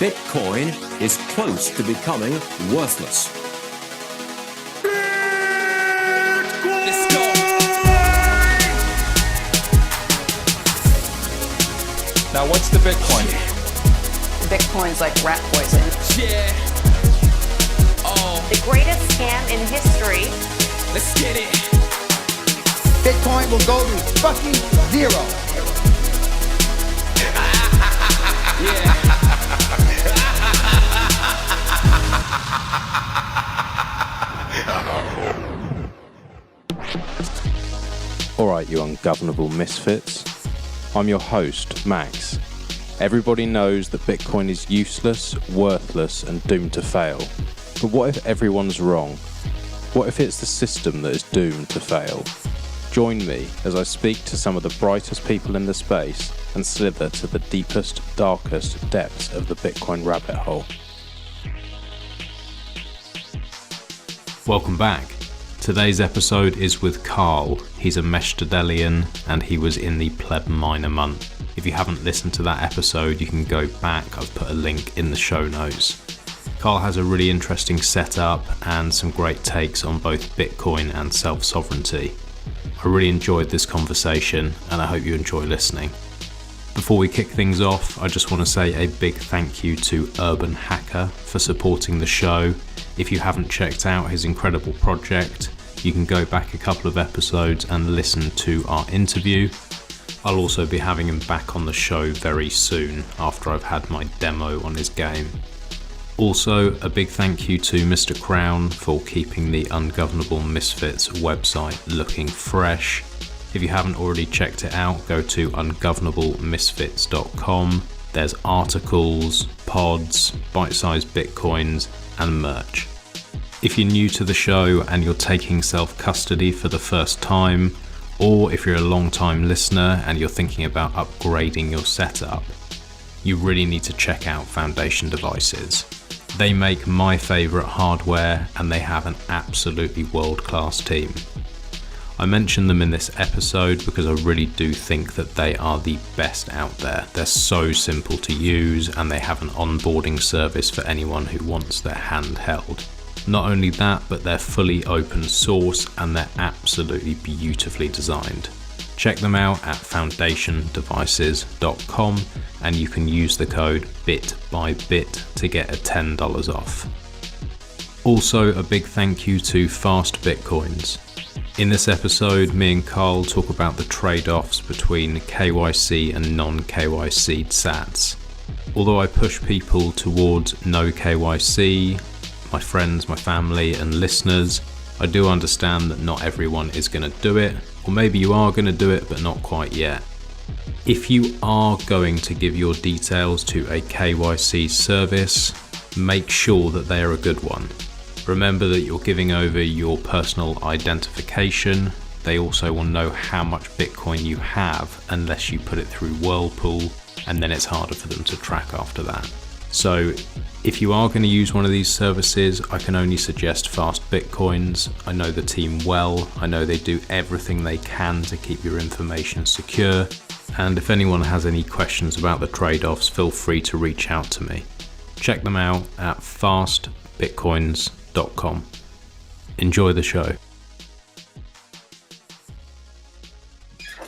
Bitcoin is close to becoming worthless. Let's go. Now, what's the Bitcoin? Bitcoin's like rat poison. Yeah. Oh, The greatest scam in history. let's get it. Bitcoin will go to fucking zero. Yeah. Alright, you ungovernable misfits. I'm your host, Max. Everybody knows that Bitcoin is useless, worthless, and doomed to fail. But what if everyone's wrong? What if it's the system that is doomed to fail? Join me as I speak to some of the brightest people in the space and slither to the deepest, darkest depths of the Bitcoin rabbit hole. Welcome back. Today's episode is with Karl. He's a Meshtadelian and he was in the Pleb Minor month. If you haven't listened to that episode, you can go back. I've put a link in the show notes. Karl has a really interesting setup and some great takes on both Bitcoin and self-sovereignty. I really enjoyed this conversation and I hope you enjoy listening. Before we kick things off, I just want to say a big thank you to Urban Hacker for supporting the show. If you haven't checked out his incredible project, you can go back a couple of episodes and listen to our interview. I'll also be having him back on the show very soon after I've had my demo on his game. Also, a big thank you to Mr. Crown for keeping the Ungovernable Misfits website looking fresh. If you haven't already checked it out, go to ungovernablemisfits.com. There's articles, pods, bite-sized bitcoins, and merch. If you're new to the show and you're taking self-custody for the first time, or if you're a long-time listener and you're thinking about upgrading your setup, you really need to check out Foundation Devices. They make my favourite hardware and they have an absolutely world-class team. I mention them in this episode because I really do think that they are the best out there. They're so simple to use and they have an onboarding service for anyone who wants their handheld. Not only that, but they're fully open source and they're absolutely beautifully designed. Check them out at foundationdevices.com and you can use the code BITBYBIT to get a $10 off. Also, a big thank you to Fast Bitcoins. In this episode, me and Karl talk about the trade-offs between KYC and non-KYC sats. Although I push people towards no KYC, my friends, my family and listeners, I do understand that not everyone is going to do it, or maybe you are going to do it but not quite yet. If you are going to give your details to a KYC service, make sure that they are a good one. Remember that you're giving over your personal identification. They also will know how much Bitcoin you have unless you put it through Whirlpool, and then it's harder for them to track after that. So if you are going to use one of these services, I can only suggest Fast Bitcoins. I know the team well. I know they do everything they can to keep your information secure. And if anyone has any questions about the trade-offs, feel free to reach out to me. Check them out at fastbitcoins.com. Enjoy the show.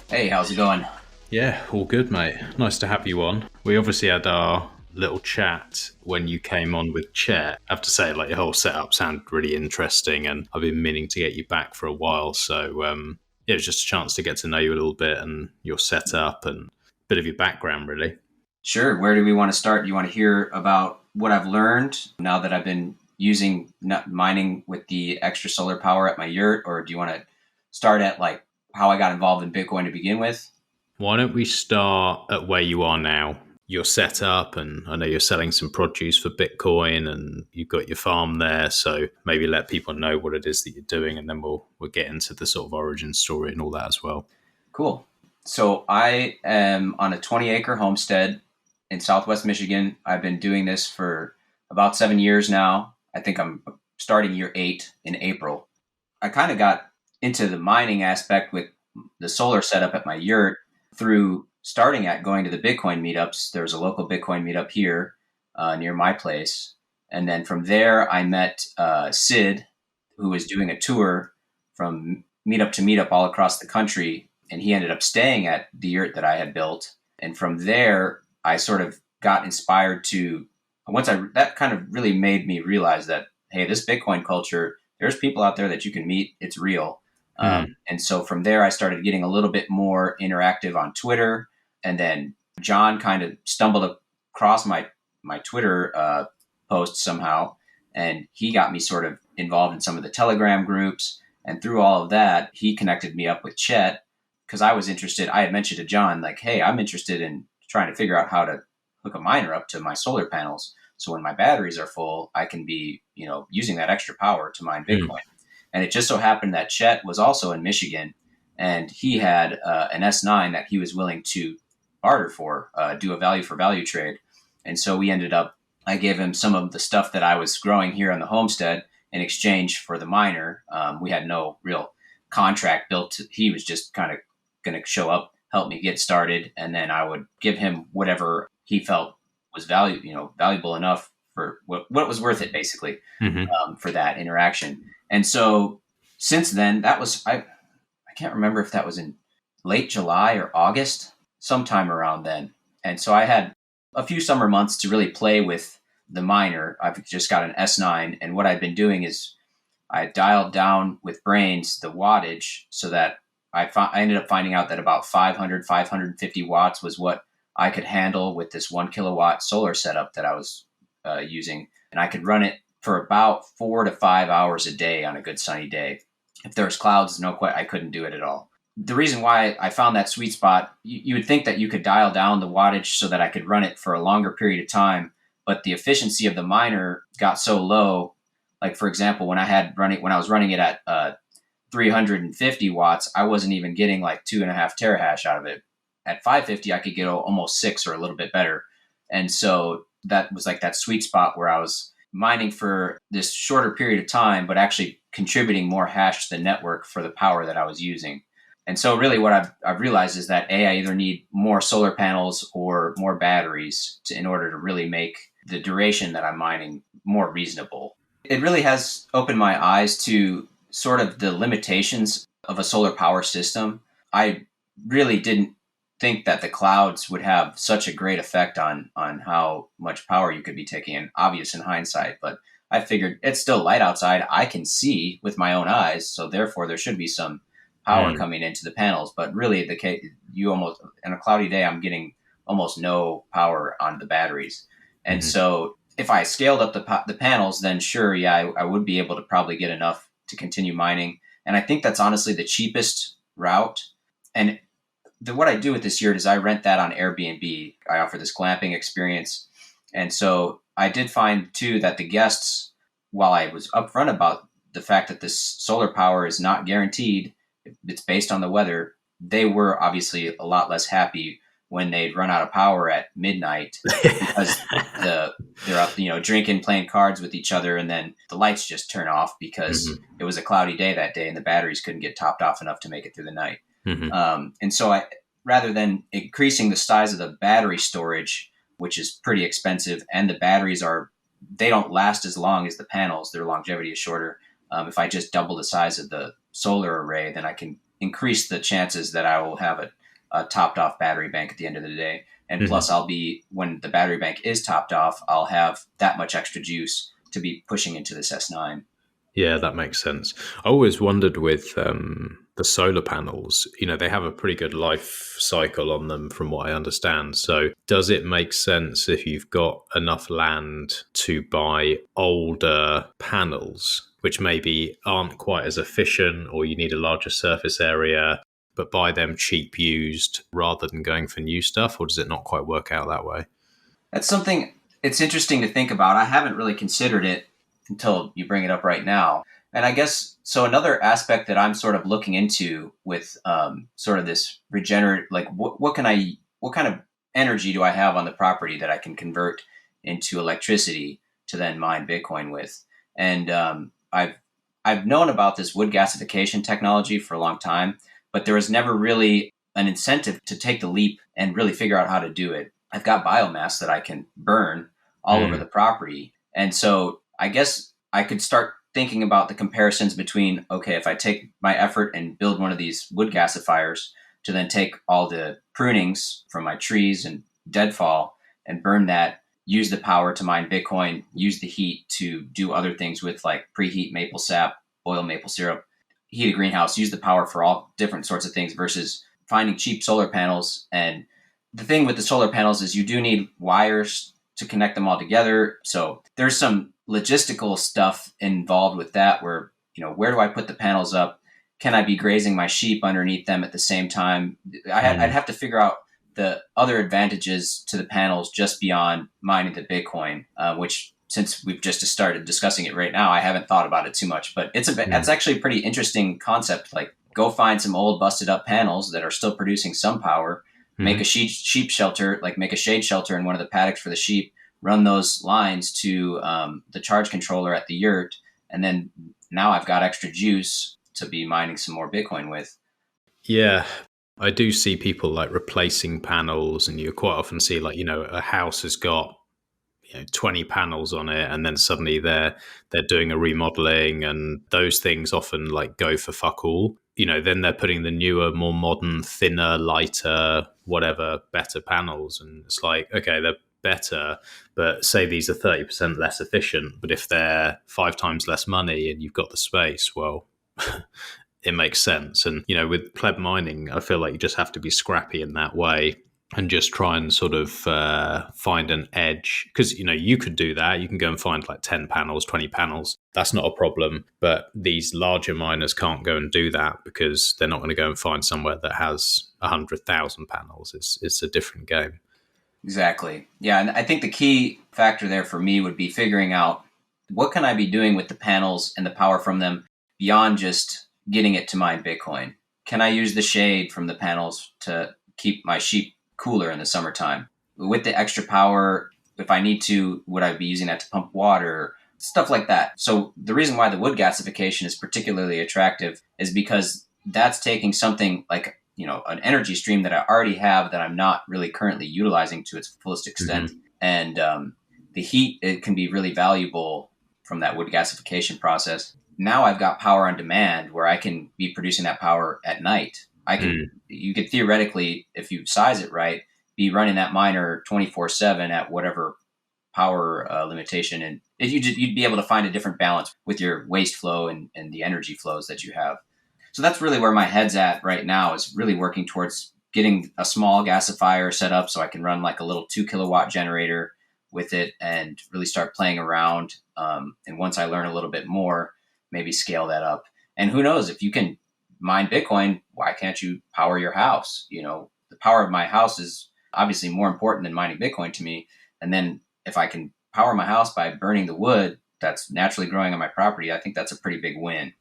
Hey, how's it going? Yeah, all good, mate. Nice to have you on. We obviously had our little chat when you came on with Chet. I have to say, like, your whole setup sounded really interesting and I've been meaning to get you back for a while. So, it was just a chance to get to know you a little bit and your setup and a bit of your background, really. Sure. Where do we want to start? Do you want to hear about what I've learned now that I've been using mining with the extra solar power at my yurt? Or do you want to start at like how I got involved in Bitcoin to begin with? Why don't we start at where you are now? Your setup, and I know you're selling some produce for Bitcoin and you've got your farm there, so maybe let people know what it is that you're doing and then we'll get into the sort of origin story and all that as well. Cool. So I am on a 20-acre homestead in Southwest Michigan. I've been doing this for about 7 years now. I think I'm starting year 8 in April. I kind of got into the mining aspect with the solar setup at my yurt through starting at going to the Bitcoin meetups. There's a local Bitcoin meetup here. near my place. And then from there, I met Sid, who was doing a tour from meetup to meetup all across the country. And he ended up staying at the yurt that I had built. And from there, I sort of got inspired to, that kind of really made me realize that, hey, this Bitcoin culture, there's people out there that you can meet. It's real. And so from there, I started getting a little bit more interactive on Twitter. And then John kind of stumbled across my Twitter post somehow. And he got me sort of involved in some of the Telegram groups. And through all of that, he connected me up with Chet because I was interested. I had mentioned to John, like, hey, I'm interested in trying to figure out how to hook a miner up to my solar panels. So when my batteries are full, I can be, using that extra power to mine Bitcoin. And it just so happened that Chet was also in Michigan, and he had an S9 that he was willing to barter for, do a value for value trade. And so I gave him some of the stuff that I was growing here on the homestead in exchange for the miner. We had no real contract built. He was just kind of going to show up, help me get started, and then I would give him whatever he felt was valuable enough for what was worth it, basically, for that interaction. And so since then, that was, I can't remember if that was in late July or August, sometime around then. And so I had a few summer months to really play with the miner. I've just got an S9. And what I've been doing is I dialed down with brains the wattage so that I ended up finding out that about 550 watts was what I could handle with this 1 kilowatt solar setup that I was using. And I could run it for about 4 to 5 hours a day on a good sunny day. If there was clouds, I couldn't do it at all. The reason why I found that sweet spot, you would think that you could dial down the wattage so that I could run it for a longer period of time, but the efficiency of the miner got so low. Like, for example, when I was running it at 350 watts, I wasn't even getting like 2.5 terahash out of it. At 550, I could get almost 6 or a little bit better. And so that was like that sweet spot where I was mining for this shorter period of time, but actually contributing more hash to the network for the power that I was using. And so really what I've realized is that I either need more solar panels or more batteries in order to really make the duration that I'm mining more reasonable. It really has opened my eyes to sort of the limitations of a solar power system. I really didn't think that the clouds would have such a great effect on how much power you could be taking in, obvious in hindsight, but I figured it's still light outside. I can see with my own eyes, so therefore there should be some power coming into the panels. But really, in a cloudy day, I'm getting almost no power on the batteries. And so if I scaled up the panels, then sure, I would be able to probably get enough to continue mining. And I think that's honestly the cheapest route. And what I do with this yurt is I rent that on Airbnb. I offer this glamping experience. And so I did find, too, that the guests, while I was upfront about the fact that this solar power is not guaranteed, it's based on the weather, they were obviously a lot less happy when they'd run out of power at midnight because they're up, drinking, playing cards with each other, and then the lights just turn off because it was a cloudy day that day and the batteries couldn't get topped off enough to make it through the night. And so rather than increasing the size of the battery storage, which is pretty expensive, and the batteries they don't last as long as the panels, their longevity is shorter. If I just double the size of the solar array, then I can increase the chances that I will have a topped off battery bank at the end of the day. And plus when the battery bank is topped off, I'll have that much extra juice to be pushing into this S9. Yeah, that makes sense. I always wondered with the solar panels, they have a pretty good life cycle on them from what I understand. So does it make sense if you've got enough land to buy older panels, which maybe aren't quite as efficient, or you need a larger surface area, but buy them cheap used rather than going for new stuff? Or does it not quite work out that way? That's something it's interesting to think about. I haven't really considered it until you bring it up right now. And I guess, so another aspect that I'm sort of looking into with sort of this regenerate, like what kind of energy do I have on the property that I can convert into electricity to then mine Bitcoin with? And I've known about this wood gasification technology for a long time, but there was never really an incentive to take the leap and really figure out how to do it. I've got biomass that I can burn all over the property. And so I guess I could start thinking about the comparisons between, okay, if I take my effort and build one of these wood gasifiers to then take all the prunings from my trees and deadfall and burn that, use the power to mine Bitcoin, use the heat to do other things with like preheat maple sap, boil maple syrup, heat a greenhouse, use the power for all different sorts of things versus finding cheap solar panels. And the thing with the solar panels is you do need wires to connect them all together. So there's some logistical stuff involved with that where, where do I put the panels up? Can I be grazing my sheep underneath them at the same time? I'd have to figure out the other advantages to the panels just beyond mining the Bitcoin, which since we've just started discussing it right now, I haven't thought about it too much, but that's actually a pretty interesting concept. Like go find some old busted up panels that are still producing some power, make a sheep shelter, like make a shade shelter in one of the paddocks for the sheep, run those lines to the charge controller at the yurt. And then now I've got extra juice to be mining some more Bitcoin with. Yeah. I do see people like replacing panels, and you quite often see like, a house has got 20 panels on it, and then suddenly they're doing a remodeling, and those things often like go for fuck all. Then they're putting the newer, more modern, thinner, lighter, whatever, better panels, and it's like, okay, they're better, but say these are 30% less efficient, but if they're 5 times less money and you've got the space, well, it makes sense. And, with pleb mining, I feel like you just have to be scrappy in that way and just try and sort of find an edge. Because, you could do that. You can go and find like 10 panels, 20 panels. That's not a problem. But these larger miners can't go and do that because they're not going to go and find somewhere that has 100,000 panels. It's a different game. Exactly. Yeah. And I think the key factor there for me would be figuring out what can I be doing with the panels and the power from them beyond just getting it to mine Bitcoin. Can I use the shade from the panels to keep my sheep cooler in the summertime? With the extra power, if I need to, would I be using that to pump water? Stuff like that. So the reason why the wood gasification is particularly attractive is because that's taking something like, an energy stream that I already have that I'm not really currently utilizing to its fullest extent. And the heat, it can be really valuable from that wood gasification process. Now I've got power on demand where I can be producing that power at night. You could theoretically, if you size it right, be running that miner 24/7 at whatever power limitation. And you'd be able to find a different balance with your waste flow and the energy flows that you have. So that's really where my head's at right now, is really working towards getting a small gasifier set up so I can run like a little 2 kilowatt generator with it and really start playing around. And once I learn a little bit more, maybe scale that up. And who knows, if you can mine Bitcoin, why can't you power your house? The power of my house is obviously more important than mining Bitcoin to me. And then if I can power my house by burning the wood that's naturally growing on my property, I think that's a pretty big win.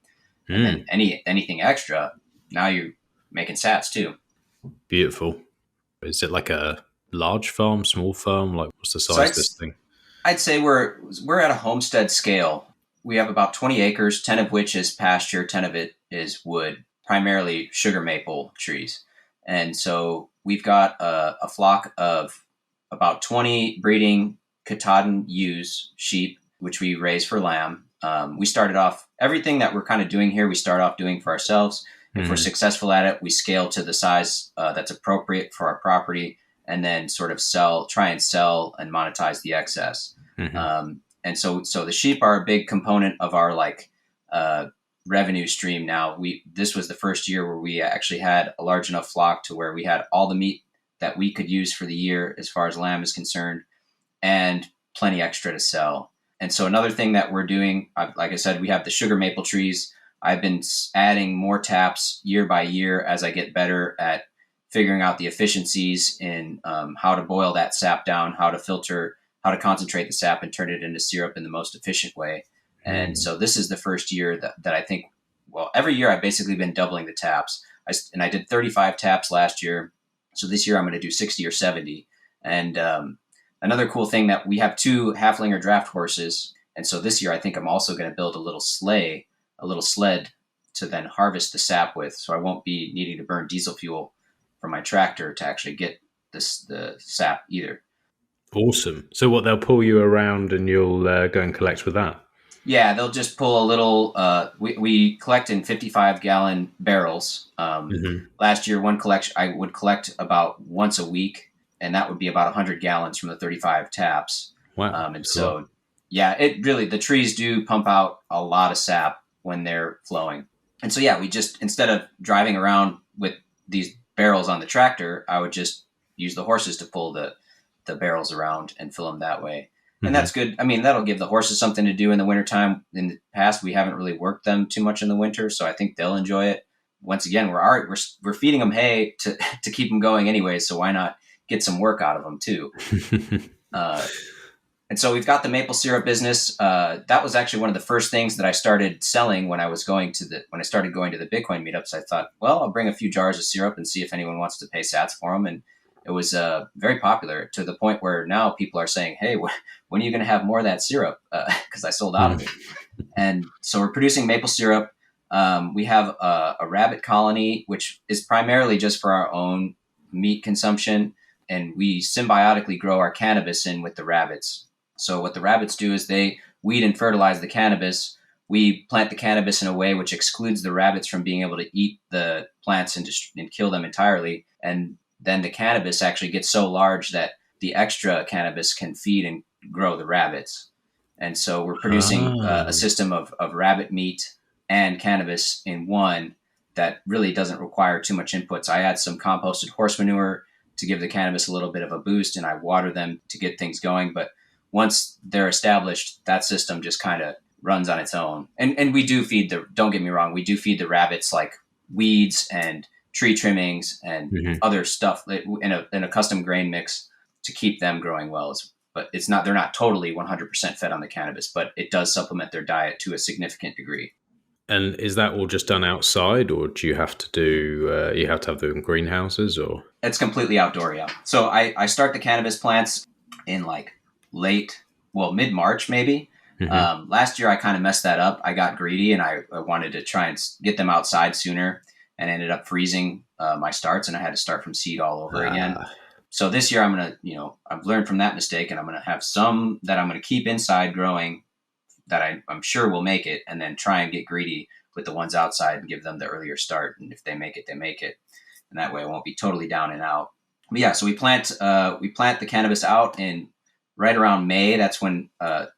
And then anything extra, now you're making sats too. Beautiful. Is it like a large farm, small farm? Like, what's the size of this thing? I'd say we're at a homestead scale. We have about 20 acres, 10 of which is pasture, 10 of it is wood, primarily sugar maple trees. And so we've got a flock of about 20 breeding Katahdin ewes, sheep, which we raise for lamb. We started off, everything that we're kind of doing here, we start off doing for ourselves. If we're successful at it, we scale to the size that's appropriate for our property, and then sort of try and sell and monetize the excess. And so the sheep are a big component of our revenue stream now. This was the first year where we actually had a large enough flock to where we had all the meat that we could use for the year as far as lamb is concerned, and plenty extra to sell. And so another thing that we're doing, like I said, we have the sugar maple trees. I've been adding more taps year by year as I get better at figuring out the efficiencies in how to boil that sap down, how to filter, how to concentrate the sap and turn it into syrup in the most efficient way. And so this is the first year that I think, well, every year I've basically been doubling the taps. I did 35 taps last year. So this year I'm going to do 60 or 70. And another cool thing that we have 2 halflinger draft horses. And so this year I think I'm also going to build a little sled to then harvest the sap with. So I won't be needing to burn diesel fuel from my tractor to actually get the sap either. Awesome. So what, they'll pull you around and you'll go and collect with that? Yeah, they'll just pull a little. We collect in 55-gallon barrels. Last year, one collection I would collect about once a week, and that would be about 100 gallons from the 35 taps. Wow. And so, yeah, it really, the trees do pump out a lot of sap when they're flowing. And so, yeah, we just, instead of driving around with these barrels on the tractor, I would just use the horses to pull the barrels around and fill them that way. And that's good. I mean, that'll give the horses something to do in the wintertime. In the past, we haven't really worked them too much in the winter, so I think they'll enjoy it. Once again, we're feeding them hay to keep them going anyway, so why not get some work out of them too? And so we've got the maple syrup business. That was actually one of the first things that I started selling when I started going to the Bitcoin meetups. I thought, well, I'll bring a few jars of syrup and see if anyone wants to pay sats for them. And it was very popular to the point where now people are saying, hey, when are you going to have more of that syrup? Because I sold out of it. And so we're producing maple syrup. We have a rabbit colony, which is primarily just for our own meat consumption. And we symbiotically grow our cannabis in with the rabbits. So what the rabbits do is they weed and fertilize the cannabis. We plant the cannabis in a way which excludes the rabbits from being able to eat the plants and kill them entirely. And then the cannabis actually gets so large that the extra cannabis can feed and grow the rabbits. And so we're producing a system of rabbit meat and cannabis in one that really doesn't require too much inputs. I add some composted horse manure to give the cannabis a little bit of a boost, and I water them to get things going. But once they're established, that system just kind of runs on its own. And we do feed don't get me wrong, we do feed the rabbits like weeds and tree trimmings and other stuff in a custom grain mix to keep them growing well. But they're not totally 100% fed on the cannabis, but it does supplement their diet to a significant degree. And is that all just done outside, or do you have to have them in greenhouses, or? It's completely outdoor, yeah. So I start the cannabis plants in like mid-March maybe. Last year I kind of messed that up. I got greedy and I wanted to try and get them outside sooner, and ended up freezing my starts, and I had to start from seed all over again. So this year I'm going to, I've learned from that mistake, and I'm going to have some that I'm going to keep inside growing that I'm sure will make it, and then try and get greedy with the ones outside and give them the earlier start. And if they make it, they make it. And that way I won't be totally down and out. But yeah, so we plant the cannabis out in right around May. That's when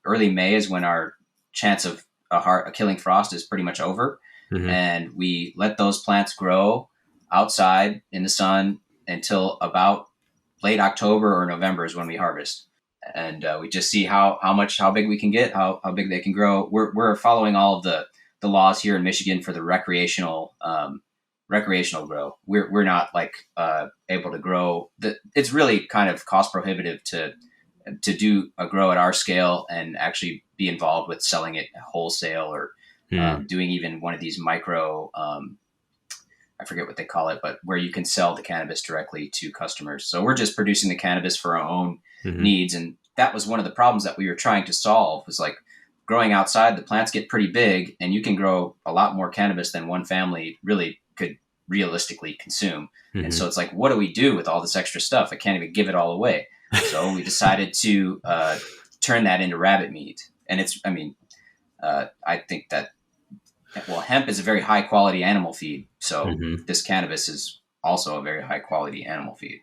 early May is when our chance of a killing frost is pretty much over. And we let those plants grow outside in the sun until about late October or November is when we harvest. And we just see how big we can get, how big they can grow. We're following all of the laws here in Michigan for the recreational grow. We're not like able to grow. It's really kind of cost prohibitive to do a grow at our scale and actually be involved with selling it wholesale or doing even one of these micro, I forget what they call it, but where you can sell the cannabis directly to customers. So we're just producing the cannabis for our own needs. And that was one of the problems that we were trying to solve, was like growing outside, the plants get pretty big and you can grow a lot more cannabis than one family really could realistically consume. And so it's like, what do we do with all this extra stuff? I can't even give it all away. So we decided to turn that into rabbit meat. And I think that, hemp is a very high quality animal feed. So this cannabis is also a very high quality animal feed.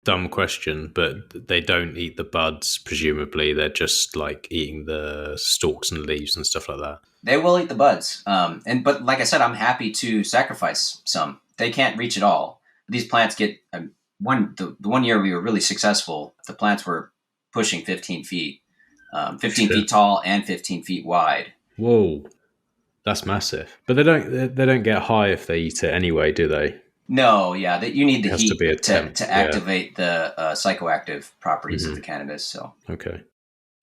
Dumb question, but they don't eat the buds, presumably. They're just like eating the stalks and leaves and stuff like that. They will eat the buds. But like I said, I'm happy to sacrifice some. They can't reach it all. These plants get the one year we were really successful. The plants were pushing 15 feet, 15 feet tall and 15 feet wide. Whoa, that's massive. But they don't get high if they eat it anyway, do they? No, yeah, that you need the heat to activate the psychoactive properties of the cannabis. So okay,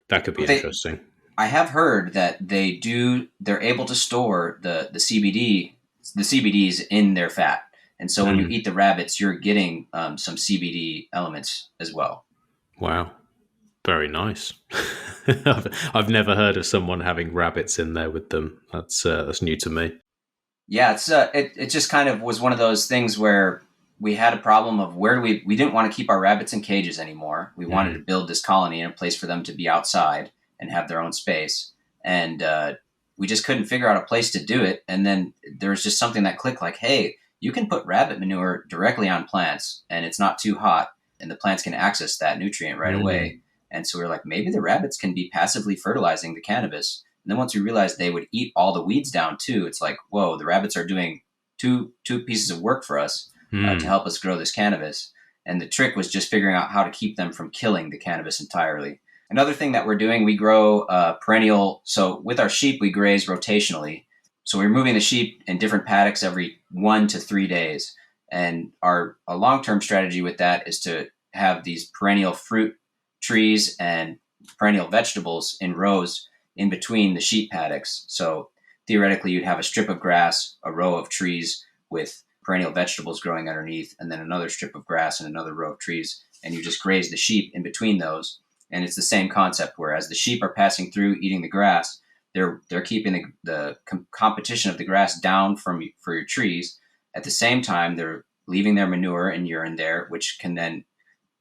that could be interesting. I have heard that they're able to store the CBDs in their fat, and so when you eat the rabbits, you're getting some CBD elements as well. Wow, very nice. I've never heard of someone having rabbits in there with them. That's new to me. Yeah, it just kind of was one of those things where we had a problem of where do we didn't want to keep our rabbits in cages anymore. We wanted to build this colony in a place for them to be outside and have their own space. And we just couldn't figure out a place to do it. And then there was just something that clicked like, hey, you can put rabbit manure directly on plants and it's not too hot and the plants can access that nutrient right away. And so we were like, maybe the rabbits can be passively fertilizing the cannabis. And then once we realized they would eat all the weeds down too, it's like, whoa, the rabbits are doing two pieces of work for us to help us grow this cannabis. And the trick was just figuring out how to keep them from killing the cannabis entirely. Another thing that we're doing, we grow perennial. So with our sheep, we graze rotationally. So we're moving the sheep in different paddocks every 1 to 3 days. And a long-term strategy with that is to have these perennial fruit trees and perennial vegetables in rows in between the sheep paddocks. So theoretically, you'd have a strip of grass, a row of trees with perennial vegetables growing underneath, and then another strip of grass and another row of trees. And you just graze the sheep in between those. And it's the same concept, whereas the sheep are passing through, eating the grass, they're keeping the competition of the grass down for your trees. At the same time, they're leaving their manure and urine there, which can then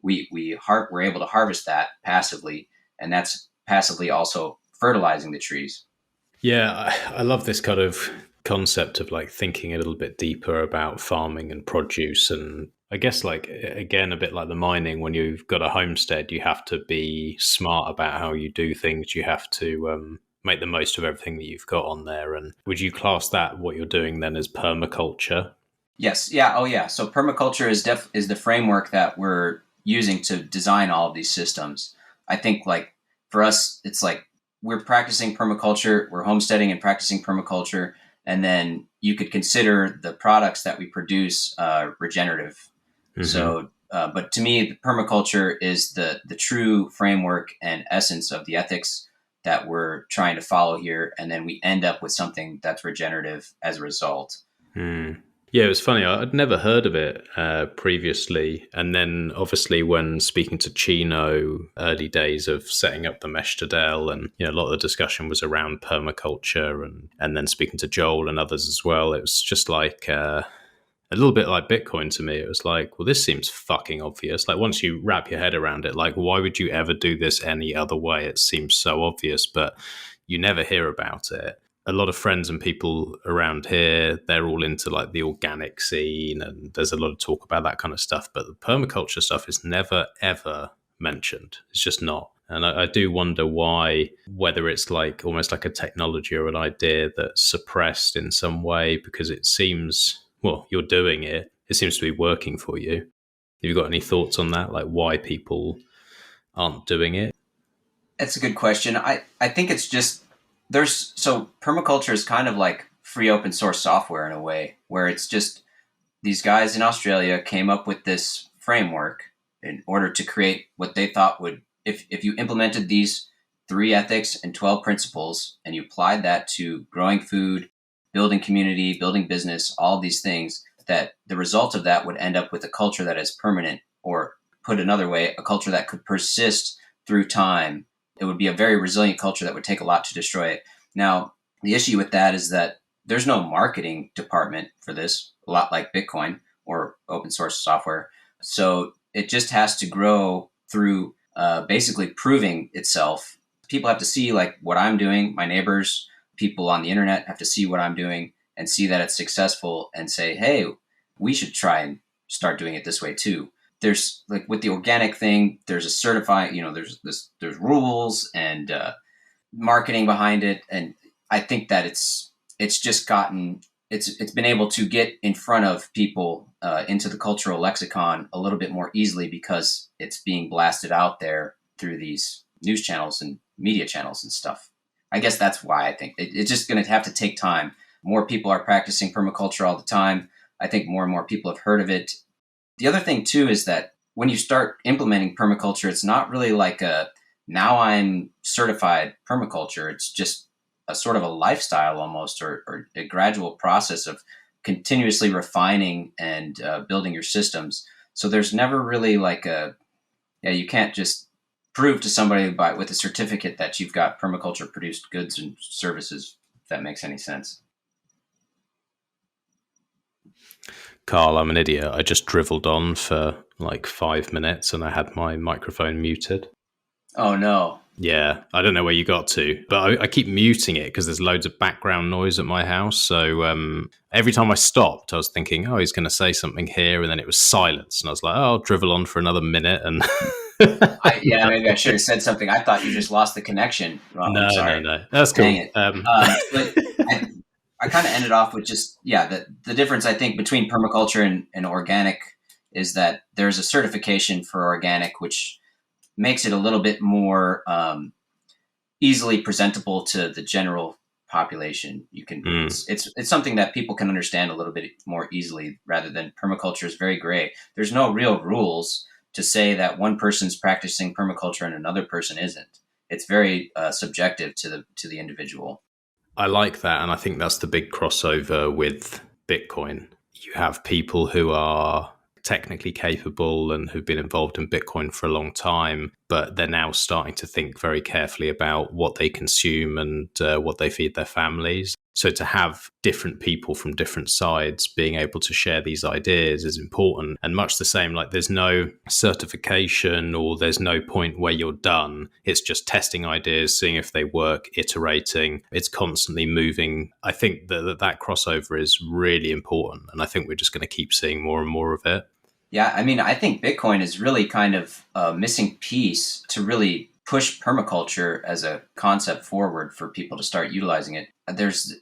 we're able to harvest that passively, and that's passively also fertilizing the trees. Yeah, I love this kind of concept of like thinking a little bit deeper about farming and produce. And I guess like, again, a bit like the mining, when you've got a homestead, you have to be smart about how you do things. You have to make the most of everything that you've got on there. And would you class that, what you're doing then, as permaculture? Yes. Yeah. Oh yeah. So permaculture is the framework that we're using to design all of these systems. I think like for us, it's like we're practicing permaculture, we're homesteading and practicing permaculture. And then you could consider the products that we produce regenerative. So, but to me, the permaculture is the true framework and essence of the ethics that we're trying to follow here. And then we end up with something that's regenerative as a result. Yeah, it was funny. I'd never heard of it previously. And then obviously when speaking to Chino, early days of setting up the Mesh Tadel, and a lot of the discussion was around permaculture, and then speaking to Joel and others as well, it was just like a little bit like Bitcoin to me. It was like, well, this seems fucking obvious. Like once you wrap your head around it, like why would you ever do this any other way? It seems so obvious, but you never hear about it. A lot of friends and people around here, they're all into like the organic scene, and there's a lot of talk about that kind of stuff, but the permaculture stuff is never ever mentioned. It's just not. And I do wonder why, whether it's like almost like a technology or an idea that's suppressed in some way, because it seems, well, you're doing it, it seems to be working for you. Have you got any thoughts on that, like why people aren't doing it? That's a good question. I think it's just so permaculture is kind of like free open source software in a way, where it's just these guys in Australia came up with this framework in order to create what they thought would, if you implemented these 3 ethics and 12 principles and you applied that to growing food, building community, building business, all of these things, that the result of that would end up with a culture that is permanent, or put another way, a culture that could persist through time. It would be a very resilient culture that would take a lot to destroy it. Now, the issue with that is that there's no marketing department for this, a lot like Bitcoin or open source software. So it just has to grow through basically proving itself. People have to see like what I'm doing, my neighbors, people on the internet have to see what I'm doing and see that it's successful and say, hey, we should try and start doing it this way too. There's like with the organic thing, there's a certified, there's rules and marketing behind it. And I think that it's been able to get in front of people into the cultural lexicon a little bit more easily because it's being blasted out there through these news channels and media channels and stuff. I guess that's why I think it's just going to have to take time. More people are practicing permaculture all the time. I think more and more people have heard of it. The other thing too is that when you start implementing permaculture, it's not really like now I'm certified permaculture. It's just a sort of a lifestyle almost, or a gradual process of continuously refining and building your systems. So there's never really like you can't just prove to somebody with a certificate that you've got permaculture produced goods and services, if that makes any sense. Karl, I'm an idiot. I just dribbled on for like 5 minutes and I had my microphone muted. Oh, no. Yeah, I don't know where you got to, but I keep muting it because there's loads of background noise at my house. So every time I stopped, I was thinking, oh, he's going to say something here. And then it was silence. And I was like, oh, I'll drivel on for another minute. And Maybe I should have said something. I thought you just lost the connection. Well, I'm sorry. No. That's cool. Dang it. But I kind of ended off with just, the difference, I think, between permaculture and organic is that there's a certification for organic, which makes it a little bit more easily presentable to the general population. You can it's something that people can understand a little bit more easily, rather than permaculture is very gray. There's no real rules to say that one person's practicing permaculture and another person isn't. It's very subjective to the individual. I like that, and I think that's the big crossover with Bitcoin. You have people who are technically capable and who've been involved in Bitcoin for a long time, but they're now starting to think very carefully about what they consume and what they feed their families. So to have different people from different sides being able to share these ideas is important. And much the same, like there's no certification or there's no point where you're done. It's just testing ideas, seeing if they work, iterating. It's constantly moving. I think that crossover is really important. And I think we're just going to keep seeing more and more of it. Yeah, I mean, I think Bitcoin is really kind of a missing piece to really push permaculture as a concept forward for people to start utilizing it. There's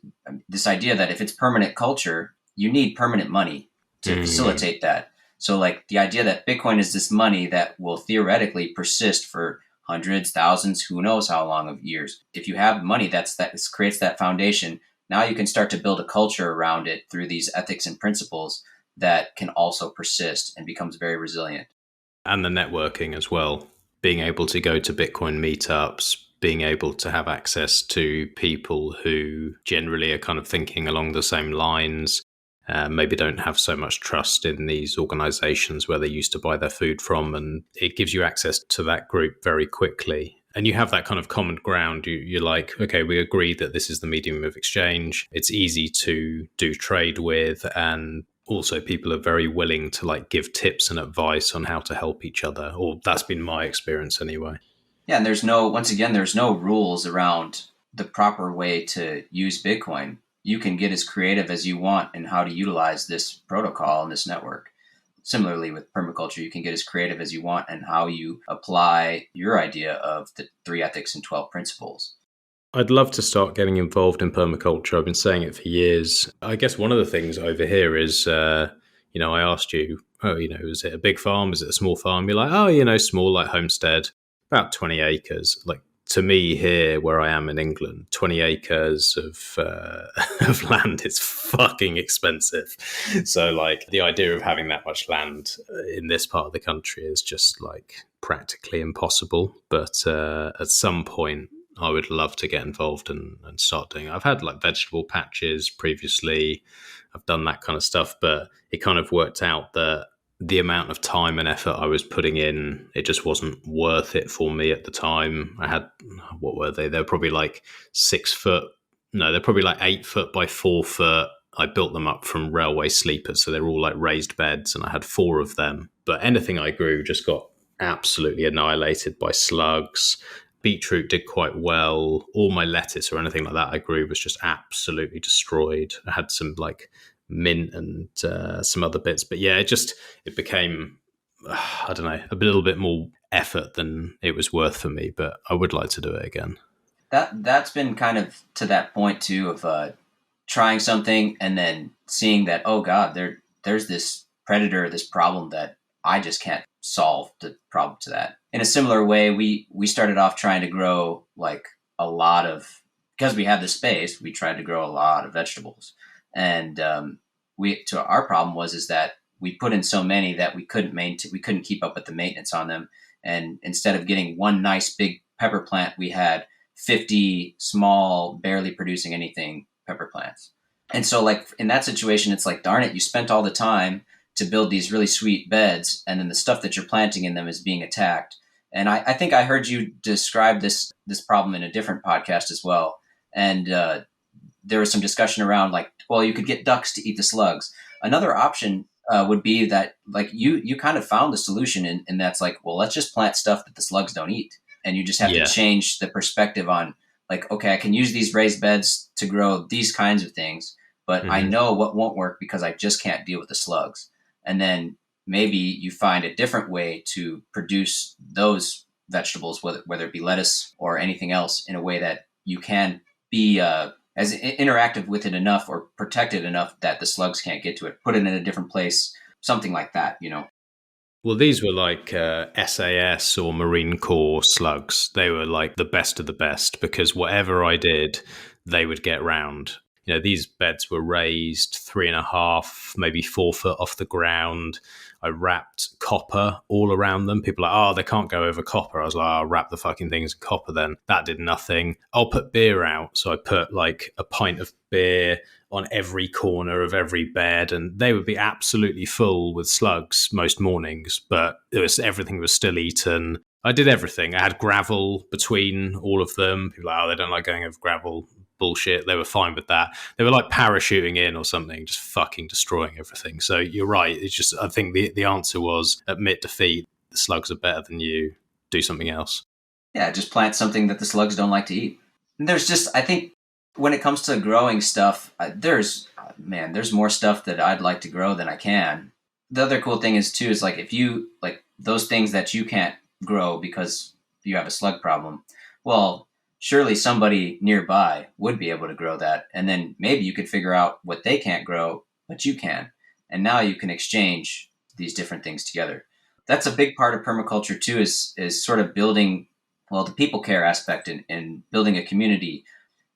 this idea that if it's permanent culture, you need permanent money to facilitate that. So like the idea that Bitcoin is this money that will theoretically persist for hundreds, thousands, who knows how long of years. If you have money that creates that foundation, now you can start to build a culture around it through these ethics and principles that can also persist and becomes very resilient. And the networking as well. Being able to go to Bitcoin meetups, being able to have access to people who generally are kind of thinking along the same lines, maybe don't have so much trust in these organizations where they used to buy their food from. And it gives you access to that group very quickly. And you have that kind of common ground. You're like, okay, we agree that this is the medium of exchange. It's easy to do trade with, and also people are very willing to like give tips and advice on how to help each other, or that's been my experience anyway. Yeah, and there's no rules around the proper way to use Bitcoin. You can get as creative as you want in how to utilize this protocol and this network. Similarly with permaculture, you can get as creative as you want in how you apply your idea of the 3 ethics and 12 principles. I'd love to start getting involved in permaculture. I've been saying it for years. I guess one of the things over here is, I asked you, is it a big farm? Is it a small farm? You're like, small, like homestead, about 20 acres. Like to me here, where I am in England, 20 acres of land is fucking expensive. So like the idea of having that much land in this part of the country is just like practically impossible. But at some point, I would love to get involved and start doing it. I've had like vegetable patches previously. I've done that kind of stuff, but it kind of worked out that the amount of time and effort I was putting in, it just wasn't worth it for me at the time. I had, what were they? They were probably like 6 foot. No, they're probably like 8 foot by 4 foot. I built them up from railway sleepers. So they're all like raised beds, and I had 4 of them. But anything I grew just got absolutely annihilated by slugs. Beetroot did quite well. All my lettuce or anything like that I grew was just absolutely destroyed. I had some like mint and some other bits, but yeah, it became I don't know, a little bit more effort than it was worth for me. But I would like to do it again. That's been kind of to that point too of trying something and then seeing that, oh God, there's this predator, this problem that I just can't solve the problem to that. In a similar way, we started off trying to grow like a lot of, because we had the space, we tried to grow a lot of vegetables. And our problem is that we put in so many that we couldn't keep up with the maintenance on them. And instead of getting one nice big pepper plant, we had 50 small, barely producing anything pepper plants. And so like in that situation, it's like, darn it, you spent all the time to build these really sweet beds, and then the stuff that you're planting in them is being attacked. And I think I heard you describe this problem in a different podcast as well. And there was some discussion around like, well, you could get ducks to eat the slugs. Another option would be that like you kind of found the solution, and that's like, well, let's just plant stuff that the slugs don't eat, and you just have to change the perspective on like, okay, I can use these raised beds to grow these kinds of things, but I know what won't work because I just can't deal with the slugs. And then maybe you find a different way to produce those vegetables, whether it be lettuce or anything else, in a way that you can be as interactive with it enough or protected enough that the slugs can't get to it. Put it in a different place, something like that, you know. Well, these were like SAS or Marine Corps slugs. They were like the best of the best because whatever I did, they would get round. You know, these beds were raised 3.5, maybe 4 foot off the ground. I wrapped copper all around them. People are like, oh, they can't go over copper. I was like, I'll wrap the fucking things in copper then. That did nothing. I'll put beer out. So I put like a pint of beer on every corner of every bed, and they would be absolutely full with slugs most mornings, but everything was still eaten. I did everything. I had gravel between all of them. People are like, oh, they don't like going over gravel. Bullshit. They were fine with that. They were like parachuting in or something, just fucking destroying everything. So you're right. It's just, I think the answer was admit defeat. The slugs are better than you. Do something else. Yeah, just plant something that the slugs don't like to eat. And there's just, I think when it comes to growing stuff, there's more stuff that I'd like to grow than I can. The other cool thing is like if you like those things that you can't grow because you have a slug problem, well, surely somebody nearby would be able to grow that. And then maybe you could figure out what they can't grow, but you can. And now you can exchange these different things together. That's a big part of permaculture too, is sort of building, well, the people care aspect in building a community,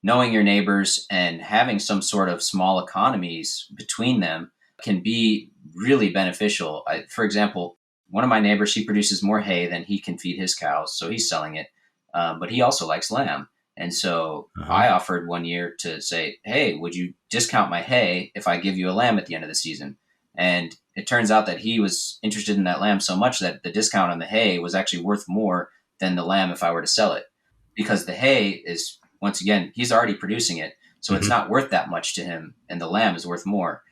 knowing your neighbors and having some sort of small economies between them can be really beneficial. For example, one of my neighbors, he produces more hay than he can feed his cows, so he's selling it. But he also likes lamb. And so I offered one year to say, hey, would you discount my hay if I give you a lamb at the end of the season? And it turns out that he was interested in that lamb so much that the discount on the hay was actually worth more than the lamb if I were to sell it. Because the hay is, once again, he's already producing it. So it's not worth that much to him. And the lamb is worth more.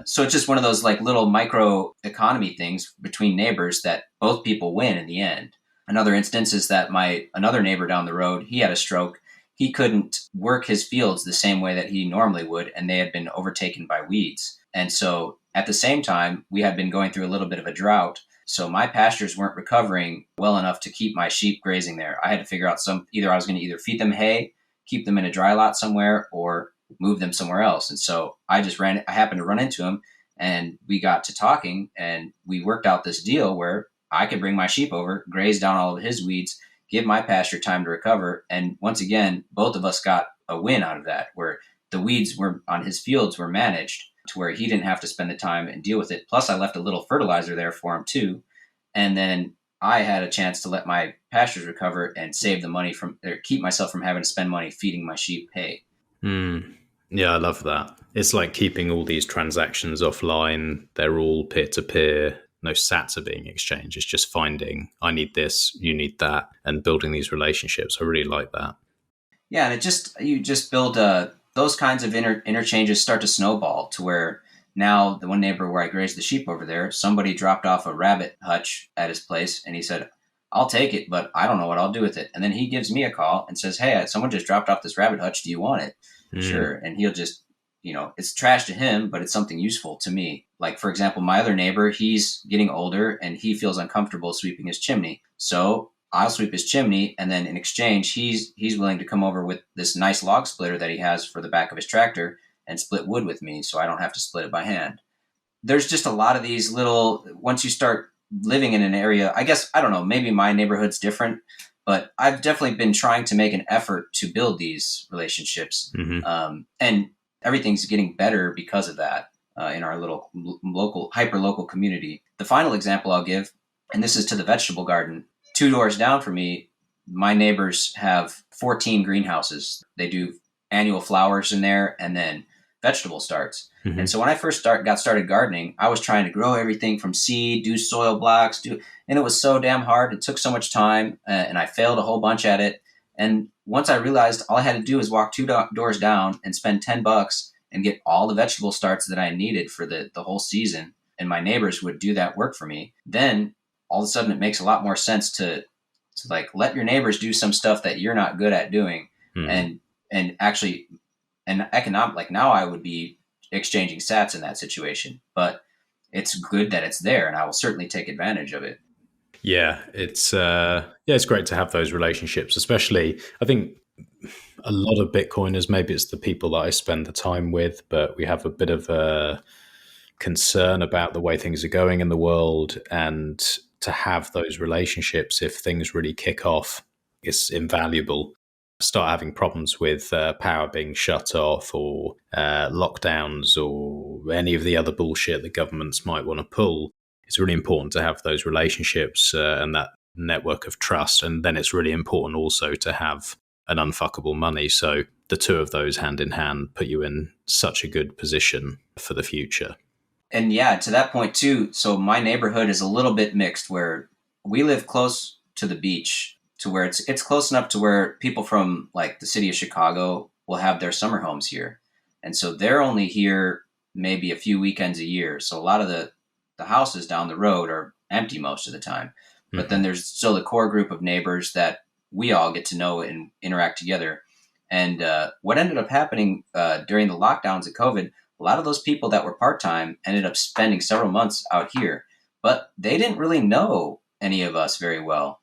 So it's just one of those like little micro economy things between neighbors that both people win in the end. Another instance is that another neighbor down the road, he had a stroke. He couldn't work his fields the same way that he normally would, and they had been overtaken by weeds. And so at the same time, we had been going through a little bit of a drought. So my pastures weren't recovering well enough to keep my sheep grazing there. I had to figure out either I was going to either feed them hay, keep them in a dry lot somewhere, or move them somewhere else. And so I happened to run into him, and we got to talking, and we worked out this deal where I could bring my sheep over, graze down all of his weeds, give my pasture time to recover. And once again, both of us got a win out of that, where the weeds were on his fields were managed to where he didn't have to spend the time and deal with it. Plus I left a little fertilizer there for him too. And then I had a chance to let my pastures recover and save the money keep myself from having to spend money feeding my sheep hay. Yeah, I love that. It's like keeping all these transactions offline. They're all peer-to-peer. No sats are being exchanged. It's just finding, I need this, you need that, and building these relationships. I really like that. Yeah, and you just build those kinds of interchanges start to snowball to where now the one neighbor where I grazed the sheep over there, somebody dropped off a rabbit hutch at his place, and he said, I'll take it, but I don't know what I'll do with it. And then he gives me a call and says, hey, someone just dropped off this rabbit hutch. Do you want it? Sure. And he'll just, it's trash to him, but it's something useful to me. Like, for example, my other neighbor, he's getting older and he feels uncomfortable sweeping his chimney. So I'll sweep his chimney, and then in exchange, he's willing to come over with this nice log splitter that he has for the back of his tractor and split wood with me so I don't have to split it by hand. There's just a lot of these little, once you start living in an area, I guess, I don't know, maybe my neighborhood's different, but I've definitely been trying to make an effort to build these relationships. And everything's getting better because of that in our little local, hyper-local community. The final example I'll give, and this is to the vegetable garden, 2 doors down from me, my neighbors have 14 greenhouses. They do annual flowers in there and then vegetable starts. And so when I first got started gardening, I was trying to grow everything from seed, do soil blocks, and it was so damn hard. It took so much time, and I failed a whole bunch at it. And once I realized all I had to do was walk 2 doors down and spend $10 and get all the vegetable starts that I needed for the whole season, and my neighbors would do that work for me, then all of a sudden it makes a lot more sense to like let your neighbors do some stuff that you're not good at doing. And actually, and economic, like now I would be exchanging sats in that situation, but it's good that it's there, and I will certainly take advantage of it. Yeah, it's great to have those relationships, especially I think a lot of Bitcoiners, maybe it's the people that I spend the time with, but we have a bit of a concern about the way things are going in the world, and to have those relationships, if things really kick off, is invaluable. Start having problems with power being shut off, or lockdowns, or any of the other bullshit that governments might want to pull. It's really important to have those relationships and that network of trust. And then it's really important also to have an unfuckable money. So the two of those hand in hand put you in such a good position for the future. And yeah, to that point too, so my neighborhood is a little bit mixed, where we live close to the beach, to where it's close enough to where people from like the city of Chicago will have their summer homes here. And so they're only here maybe a few weekends a year. So a lot of the houses down the road are empty most of the time. But then there's still a core group of neighbors that we all get to know and interact together. And what ended up happening during the lockdowns of COVID, a lot of those people that were part-time ended up spending several months out here, but they didn't really know any of us very well.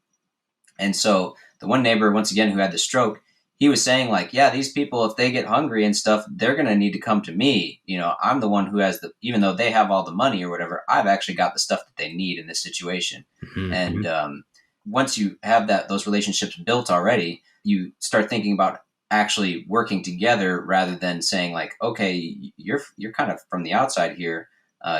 And so the one neighbor, once again, who had the stroke, he was saying like, yeah, these people, if they get hungry and stuff, they're going to need to come to me. You know, I'm the one who has even though they have all the money or whatever, I've actually got the stuff that they need in this situation. And once you have those relationships built already, you start thinking about actually working together rather than saying like, okay, you're kind of from the outside here.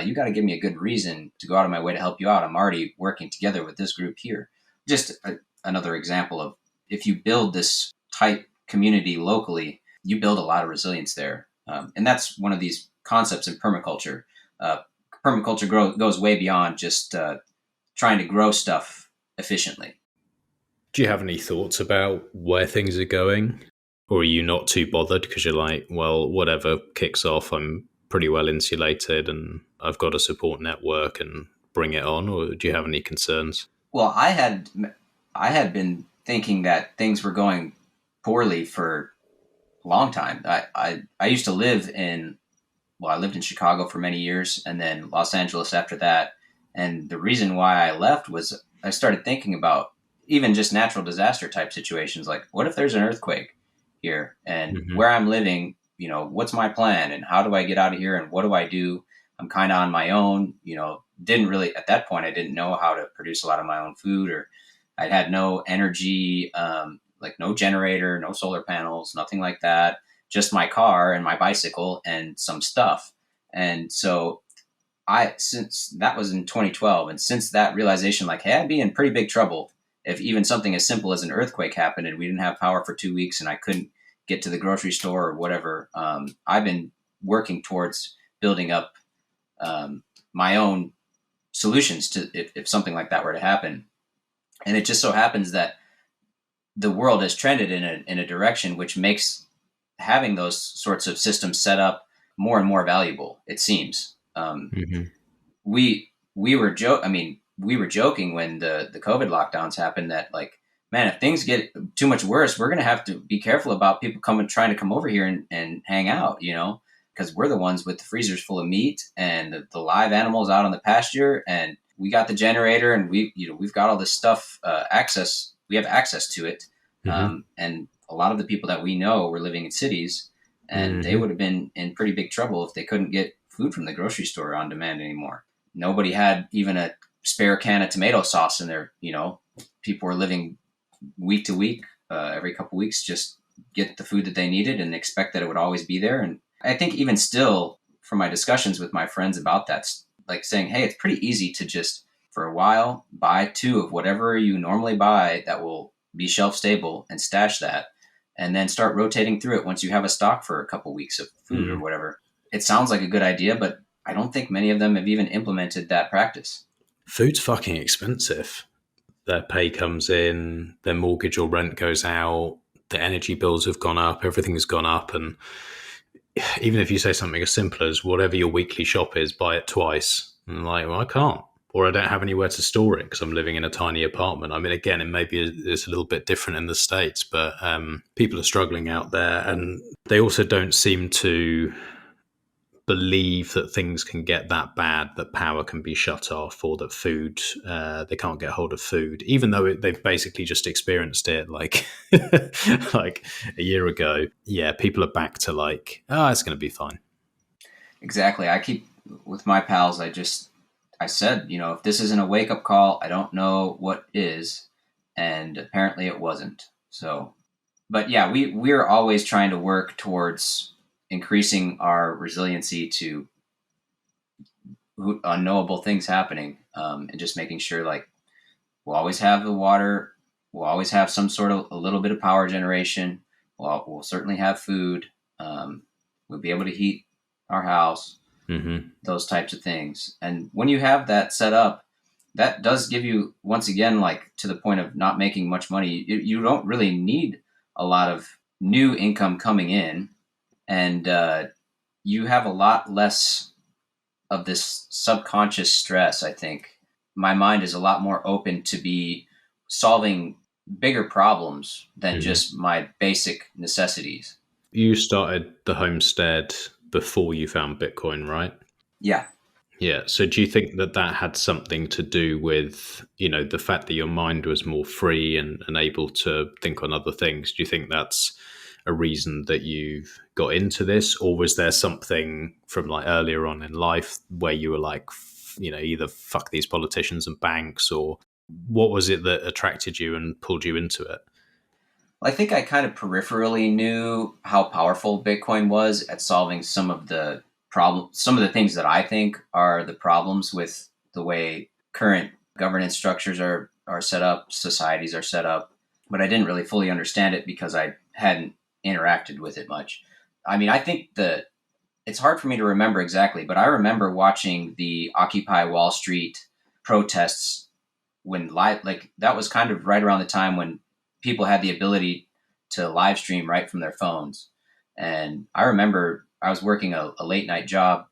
You got to give me a good reason to go out of my way to help you out. I'm already working together with this group here. Just another example of if you build this tight community locally, you build a lot of resilience there. And that's one of these concepts in permaculture. Permaculture goes way beyond just trying to grow stuff efficiently. Do you have any thoughts about where things are going? Or are you not too bothered because you're like, well, whatever kicks off, I'm pretty well insulated and I've got a support network and bring it on? Or do you have any concerns? Well, I had been thinking that things were going poorly for a long time. I used to live I lived in Chicago for many years and then Los Angeles after that. And the reason why I left was I started thinking about even just natural disaster type situations. Like, what if there's an earthquake here and where I'm living, you know, what's my plan and how do I get out of here and what do I do? I'm kind of on my own, you know, at that point, I didn't know how to produce a lot of my own food, or I had no energy, like no generator, no solar panels, nothing like that, just my car and my bicycle and some stuff. And so since that was in 2012, and since that realization, like, hey, I'd be in pretty big trouble if even something as simple as an earthquake happened and we didn't have power for 2 weeks and I couldn't get to the grocery store or whatever. I've been working towards building up my own solutions to if something like that were to happen. And it just so happens that the world has trended in a direction which makes having those sorts of systems set up more and more valuable, it seems. We were joking when the COVID lockdowns happened that, like, man, if things get too much worse, we're going to have to be careful about people trying to come over here and hang out, you know, because we're the ones with the freezers full of meat and the live animals out on the pasture, and we got the generator and we've got all this stuff, we have access to it. And a lot of the people that we know were living in cities, and they would have been in pretty big trouble if they couldn't get food from the grocery store on demand anymore. Nobody had even a spare can of tomato sauce in there. You know, people were living week to week, every couple weeks, just get the food that they needed and expect that it would always be there. And I think even still, from my discussions with my friends about that, like saying, hey, it's pretty easy to just, for a while, buy 2 of whatever you normally buy that will be shelf stable and stash that, and then start rotating through it once you have a stock for a couple weeks of food or whatever. It sounds like a good idea, but I don't think many of them have even implemented that practice. Food's fucking expensive. Their pay comes in, their mortgage or rent goes out, the energy bills have gone up, everything's gone up. And even if you say something as simple as whatever your weekly shop is, buy it twice, And I'm like, well, I can't. Or I don't have anywhere to store it because I'm living in a tiny apartment. I mean, again, it maybe is a little bit different in the States, but people are struggling out there. And they also don't seem to believe that things can get that bad, that power can be shut off, or that food, they can't get hold of food, even though they've basically just experienced it like like a year ago. Yeah, people are back to like, oh, it's going to be fine. Exactly. I keep with my pals. I said, if this isn't a wake up call, I don't know what is, and apparently it wasn't. So, but yeah, we're always trying to work towards increasing our resiliency to unknowable things happening, and just making sure like we'll always have the water, we'll always have some sort of a little bit of power generation. We'll certainly have food. We'll be able to heat our house. Mm-hmm. Those types of things. And when you have that set up, that does give you, once again, like to the point of not making much money, you don't really need a lot of new income coming in. And you have a lot less of this subconscious stress, I think. My mind is a lot more open to be solving bigger problems than just my basic necessities. You started the homestead before you found Bitcoin, right? Yeah. Yeah. So do you think that had something to do with, the fact that your mind was more free and able to think on other things? Do you think that's a reason that you've got into this? Or was there something from like earlier on in life where you were like, either fuck these politicians and banks, or what was it that attracted you and pulled you into it? I think I kind of peripherally knew how powerful Bitcoin was at solving some of the things that I think are the problems with the way current governance structures are set up, societies are set up. But I didn't really fully understand it because I hadn't interacted with it much. I mean, I think that it's hard for me to remember exactly, but I remember watching the Occupy Wall Street protests that was kind of right around the time when people had the ability to live stream right from their phones. And I remember I was working a late night job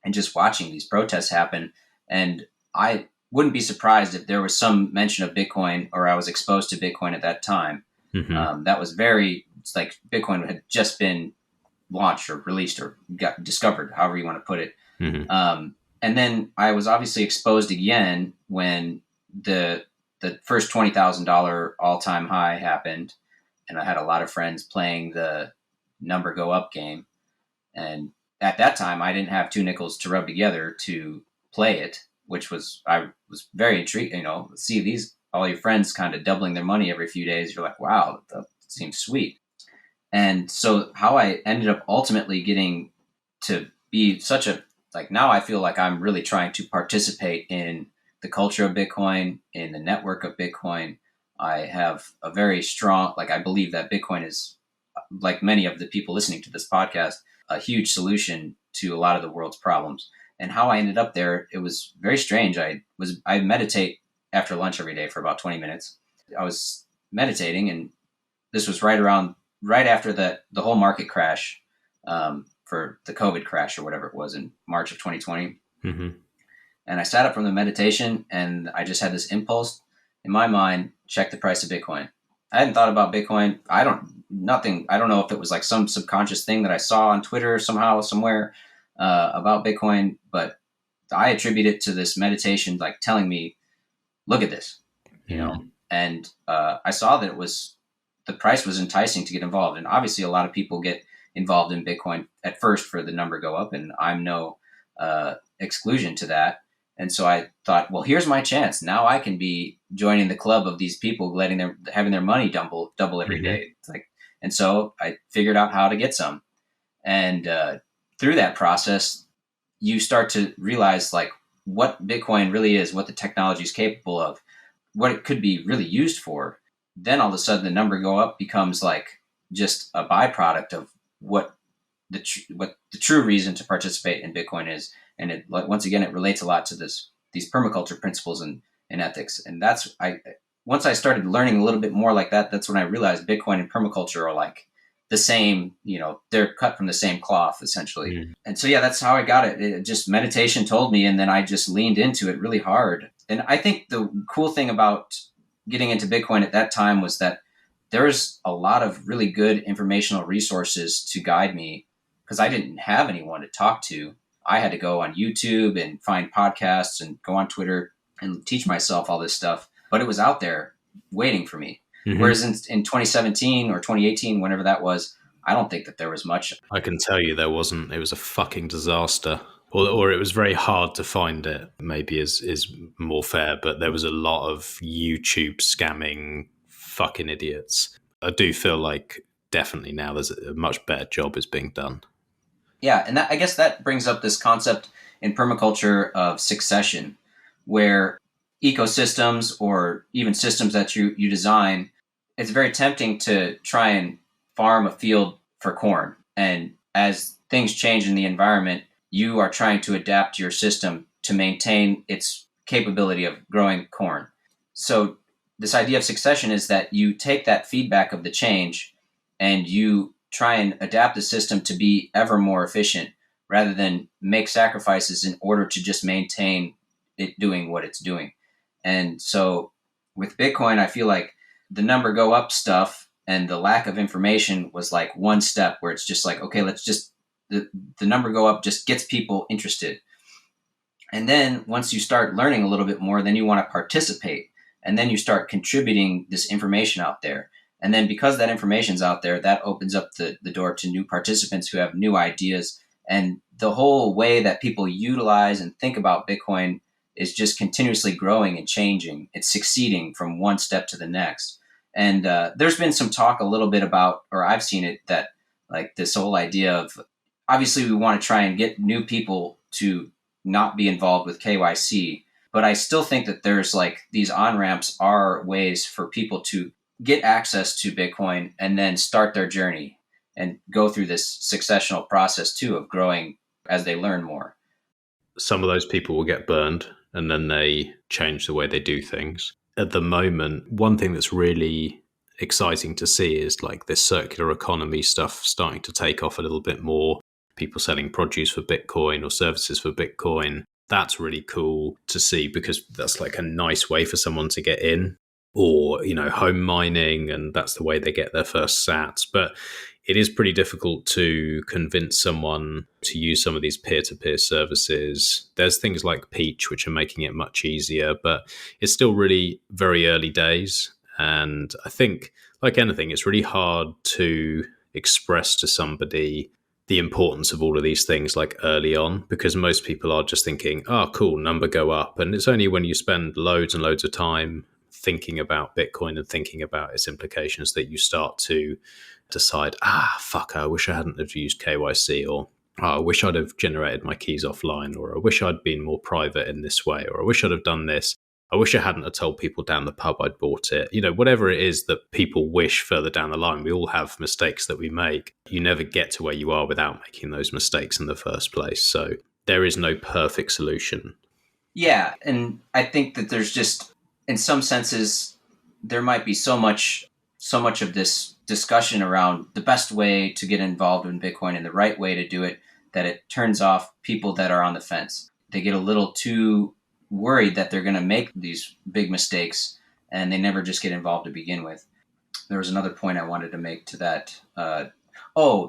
and just watching these protests happen. And I wouldn't be surprised if there was some mention of Bitcoin, or I was exposed to Bitcoin at that time. Mm-hmm. That was it's like Bitcoin had just been launched or released or got discovered, however you want to put it. Mm-hmm. And then I was obviously exposed again when the first $20,000 all-time high happened, and I had a lot of friends playing the number go up game. And at that time, I didn't have 2 nickels to rub together to play it, I was very intrigued. See all your friends kind of doubling their money every few days. You're like, wow, that seems sweet. And so how I ended up ultimately getting to be now I feel like I'm really trying to participate in the culture of Bitcoin, in the network of Bitcoin. I have a very strong, I believe that Bitcoin is, like many of the people listening to this podcast, a huge solution to a lot of the world's problems. And how I ended up there, it was very strange. I meditate after lunch every day for about 20 minutes. I was meditating, and this was right after the whole market crash, for the COVID crash or whatever it was in March of 2020. Mm-hmm. And I sat up from the meditation, and I just had this impulse in my mind: check the price of Bitcoin. I hadn't thought about Bitcoin. I don't know if it was like some subconscious thing that I saw on Twitter somehow, somewhere, about Bitcoin, but I attribute it to this meditation, like telling me, look at this, and I saw that the price was enticing to get involved. And obviously a lot of people get involved in Bitcoin at first for the number go up, and I'm no exclusion to that. And so I thought, well, here's my chance. Now I can be joining the club of these people having their money double every day. And so I figured out how to get some. And through that process, you start to realize what Bitcoin really is, what the technology is capable of, what it could be really used for. Then all of a sudden the number go up becomes just a byproduct of what the true reason to participate in Bitcoin is. And it, once again, it relates a lot to these permaculture principles and ethics. And once I started learning a little bit more like that, that's when I realized Bitcoin and permaculture are the same, they're cut from the same cloth essentially. Mm. And so, yeah, that's how I got it. Just meditation told me, and then I just leaned into it really hard. And I think the cool thing about getting into Bitcoin at that time was that there's a lot of really good informational resources to guide me because I didn't have anyone to talk to. I had to go on YouTube and find podcasts and go on Twitter and teach myself all this stuff. But it was out there waiting for me. Mm-hmm. Whereas in 2017 or 2018, whenever that was, I don't think that there was much. I can tell you there wasn't. It was a fucking disaster. Or it was very hard to find it, maybe is more fair. But there was a lot of YouTube scamming fucking idiots. I do feel like definitely now there's a much better job is being done. Yeah, and I guess that brings up this concept in permaculture of succession, where ecosystems or even systems that you design, it's very tempting to try and farm a field for corn. And as things change in the environment, you are trying to adapt your system to maintain its capability of growing corn. So this idea of succession is that you take that feedback of the change and you try and adapt the system to be ever more efficient rather than make sacrifices in order to just maintain it doing what it's doing. And so with Bitcoin, I feel like the number go up stuff and the lack of information was like one step where it's just like, okay, let's just, the number go up just gets people interested. And then once you start learning a little bit more, then you want to participate. And then you start contributing this information out there. And then because that information's out there, that opens up the door to new participants who have new ideas. And the whole way that people utilize and think about Bitcoin is just continuously growing and changing. It's succeeding from one step to the next. And there's been some talk a little bit about, or I've seen it, that like this whole idea of, obviously we want to try and get new people to not be involved with KYC. But I still think that there's like these on-ramps are ways for people to get access to Bitcoin and then start their journey and go through this successional process too of growing as they learn more. Some of those people will get burned and then they change the way they do things. At the moment, one thing that's really exciting to see is like this circular economy stuff starting to take off a little bit more. People selling produce for Bitcoin or services for Bitcoin. That's really cool to see because that's like a nice way for someone to get in. Or, home mining, and that's the way they get their first sats. But it is pretty difficult to convince someone to use some of these peer-to-peer services. There's things like Peach, which are making it much easier, but it's still really very early days. And I think, like anything, it's really hard to express to somebody the importance of all of these things like early on, because most people are just thinking, oh, cool, number go up. And it's only when you spend loads and loads of time thinking about Bitcoin and thinking about its implications that you start to decide, fuck, I wish I hadn't have used KYC, or I wish I'd have generated my keys offline, or I wish I'd been more private in this way, or I wish I'd have done this. I wish I hadn't have told people down the pub I'd bought it. Whatever it is that people wish further down the line, we all have mistakes that we make. You never get to where you are without making those mistakes in the first place. So there is no perfect solution. Yeah, and I think that there's just, in some senses, there might be so much of this discussion around the best way to get involved in Bitcoin and the right way to do it that it turns off people that are on the fence. They get a little too worried that they're going to make these big mistakes and they never just get involved to begin with. There was another point I wanted to make to that. And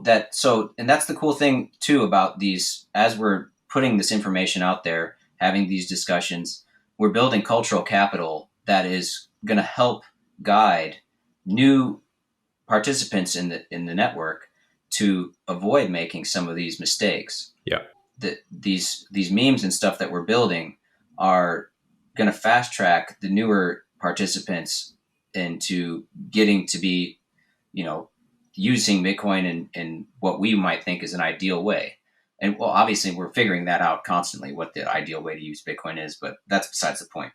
that's the cool thing too about these, as we're putting this information out there, having these discussions, we're building cultural capital that is going to help guide new participants in the network to avoid making some of these mistakes. Yeah. These memes and stuff that we're building are going to fast track the newer participants into getting to be, using Bitcoin in what we might think is an ideal way. And well, obviously we're figuring that out constantly, what the ideal way to use Bitcoin is, but that's besides the point.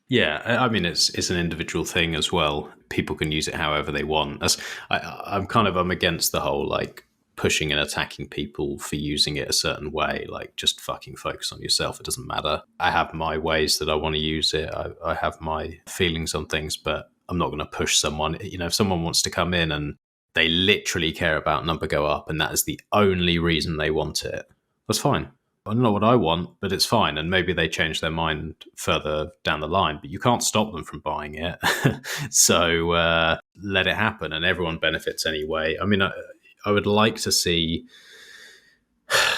Yeah, I mean, it's an individual thing as well. People can use it however they want. I'm against the whole like pushing and attacking people for using it a certain way. Like, just fucking focus on yourself. It doesn't matter. I have my ways that I want to use it. I have my feelings on things, but I'm not going to push someone. If someone wants to come in and They literally care about number go up, and that is the only reason they want it. That's fine. I don't know what I want, but it's fine. And maybe they change their mind further down the line, but you can't stop them from buying it. So let it happen, and everyone benefits anyway. I mean, I would like to see.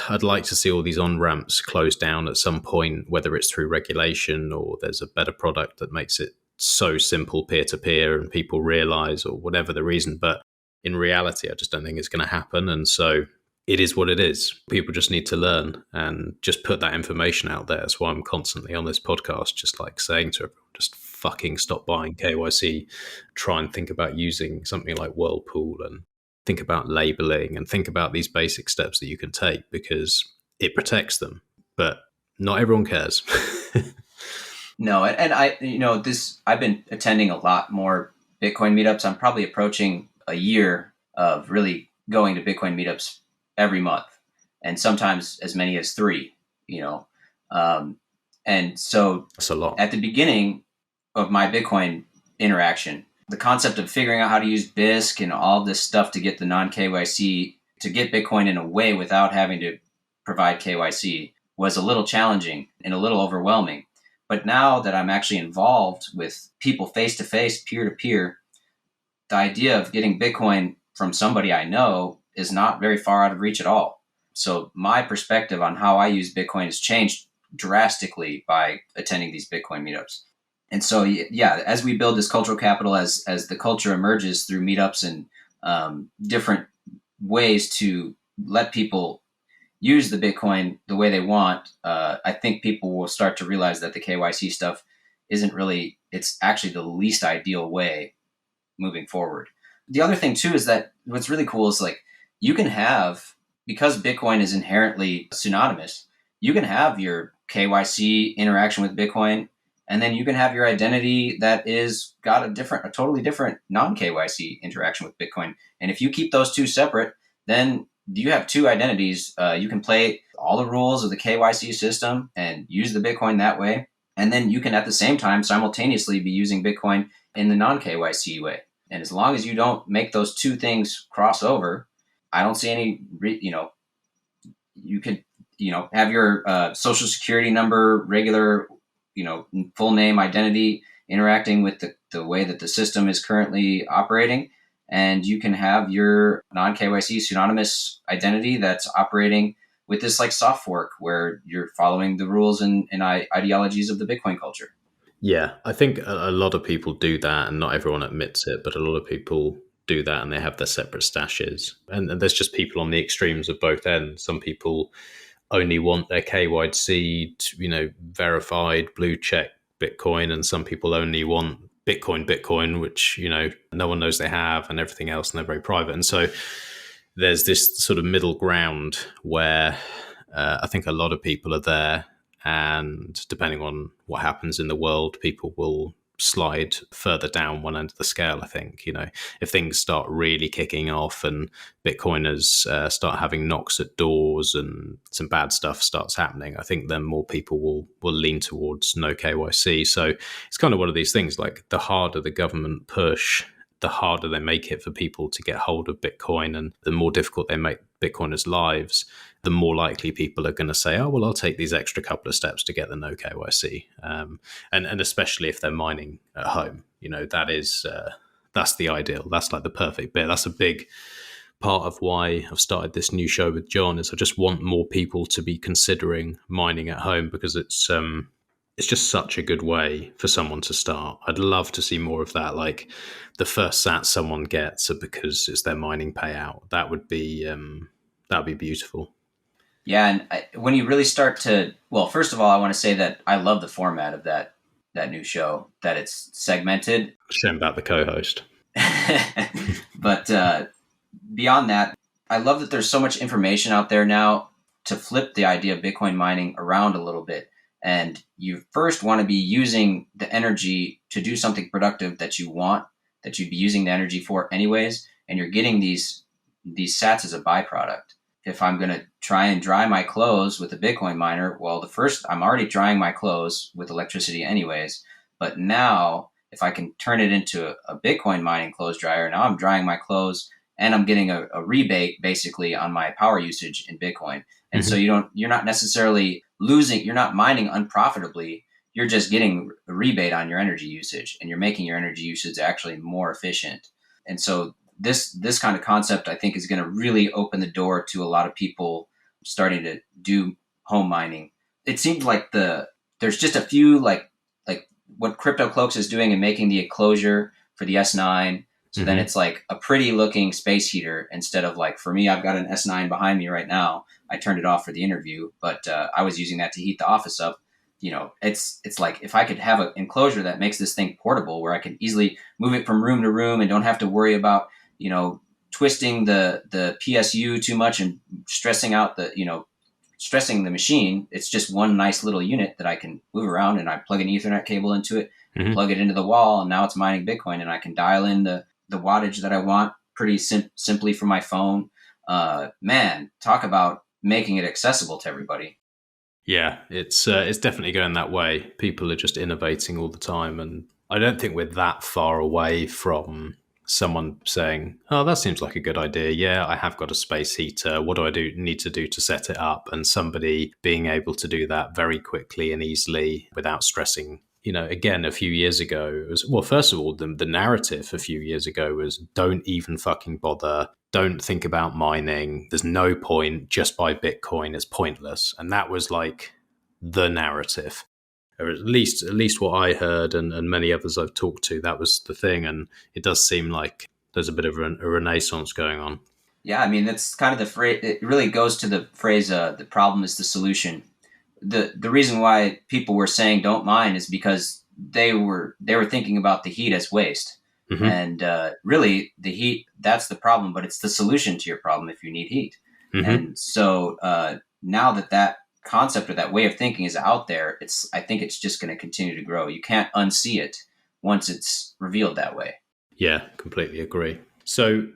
I'd like to see all these on-ramps closed down at some point, whether it's through regulation or there's a better product that makes it so simple peer-to-peer and people realize, or whatever the reason. But in reality, I just don't think it's going to happen. And so it is what it is. People just need to learn and just put that information out there. That's why I'm constantly on this podcast, just like saying to everyone, just fucking stop buying KYC. Try and think about using something like Whirlpool, and think about labeling, and think about these basic steps that you can take, because it protects them. But not everyone cares. No, and I've been attending a lot more Bitcoin meetups. I'm probably approaching a year of really going to Bitcoin meetups every month, and sometimes as many as 3, and so That's a lot. At the beginning of my Bitcoin interaction, the concept of figuring out how to use BISC and all this stuff to get the non-KYC, to get Bitcoin in a way without having to provide KYC, was a little challenging and a little overwhelming. But now that I'm actually involved with people face-to-face, peer-to-peer, the idea of getting Bitcoin from somebody I know is not very far out of reach at all. So my perspective on how I use Bitcoin has changed drastically by attending these Bitcoin meetups. And so, yeah, as we build this cultural capital, as the culture emerges through meetups and different ways to let people use the Bitcoin the way they want, I think people will start to realize that the KYC stuff isn't really, it's actually the least ideal way moving forward. The other thing too is that what's really cool is, like, you can have, because Bitcoin is inherently synonymous, you can have your KYC interaction with Bitcoin, and then you can have your identity that is got a totally different non-KYC interaction with Bitcoin. And if you keep those two separate, then you have 2 identities. You can play all the rules of the KYC system and use the Bitcoin that way. And then you can at the same time simultaneously be using Bitcoin in the non-KYC way. And as long as you don't make those 2 things cross over, I don't see any, you could, have your social security number, regular, full name, identity interacting with the way that the system is currently operating. And you can have your non-KYC pseudonymous identity that's operating with this like soft fork where you're following the rules and ideologies of the Bitcoin culture. Yeah, I think a lot of people do that, and not everyone admits it, but a lot of people do that, and they have their separate stashes. And there's just people on the extremes of both ends. Some people only want their KYC, verified blue check Bitcoin, and some people only want Bitcoin, which, no one knows they have, and everything else, and they're very private. And so there's this sort of middle ground where I think a lot of people are there, and depending on what happens in the world, people will slide further down one end of the scale. I think, if things start really kicking off and Bitcoiners start having knocks at doors and some bad stuff starts happening, I think then more people will lean towards no KYC. So it's kind of one of these things, like the harder the government push, the harder they make it for people to get hold of Bitcoin, and the more difficult they make Bitcoiners' lives, the more likely people are going to say, oh, well, I'll take these extra couple of steps to get the no KYC. And especially if they're mining at home, that's the ideal. That's like the perfect bit. That's a big part of why I've started this new show with Jon, is I just want more people to be considering mining at home, because it's just such a good way for someone to start. I'd love to see more of that. Like the first sats someone gets are because it's their mining payout. That would be beautiful. Yeah, and when you really start to, well, first of all, I want to say that I love the format of that new show, that it's segmented. Shame about the co-host. But beyond that, I love that there's so much information out there now to flip the idea of Bitcoin mining around a little bit. And you first want to be using the energy to do something productive that you want, that you'd be using the energy for anyways, and you're getting these sats as a byproduct. If I'm going to try and dry my clothes with a Bitcoin miner, well, I'm already drying my clothes with electricity anyways. But now, if I can turn it into a Bitcoin mining clothes dryer, now I'm drying my clothes and I'm getting a rebate basically on my power usage in Bitcoin. And so you're not necessarily losing, you're not mining unprofitably. You're just getting a rebate on your energy usage, and you're making your energy usage actually more efficient. And so this kind of concept, I think, is going to really open the door to a lot of people starting to do home mining. It seems like there's just a few like what Crypto Cloaks is doing and making the enclosure for the S9. So then it's like a pretty looking space heater instead of like, for me, I've got an S9 behind me right now. I turned it off for the interview, but I was using that to heat the office up. It's like if I could have an enclosure that makes this thing portable where I can easily move it from room to room and don't have to worry about, twisting the PSU too much and stressing out stressing the machine. It's just one nice little unit that I can move around, and I plug an Ethernet cable into it, plug it into the wall, and now it's mining Bitcoin, and I can dial in the wattage that I want pretty simply from my phone. Man, talk about making it accessible to everybody. Yeah, it's definitely going that way. People are just innovating all the time, and I don't think we're that far away from someone saying, "Oh, that seems like a good idea. Yeah, I have got a space heater. What do I need to do to set it up?" And somebody being able to do that very quickly and easily without stressing. Again, a few years ago, first of all, the narrative a few years ago was don't even fucking bother. Don't think about mining. There's no point. Just buy Bitcoin. It's pointless. And that was like the narrative. Or at least what I heard and many others I've talked to, that was the thing. And it does seem like there's a bit of a renaissance going on. Yeah, I mean, that's kind of the phrase. It really goes to the phrase, the problem is the solution. The reason why people were saying don't mine is because they were thinking about the heat as waste. And really, the heat, that's the problem, but it's the solution to your problem if you need heat. And so now that concept or that way of thinking is out there, I think it's just going to continue to grow. You can't unsee it once it's revealed that way. Yeah, completely agree. So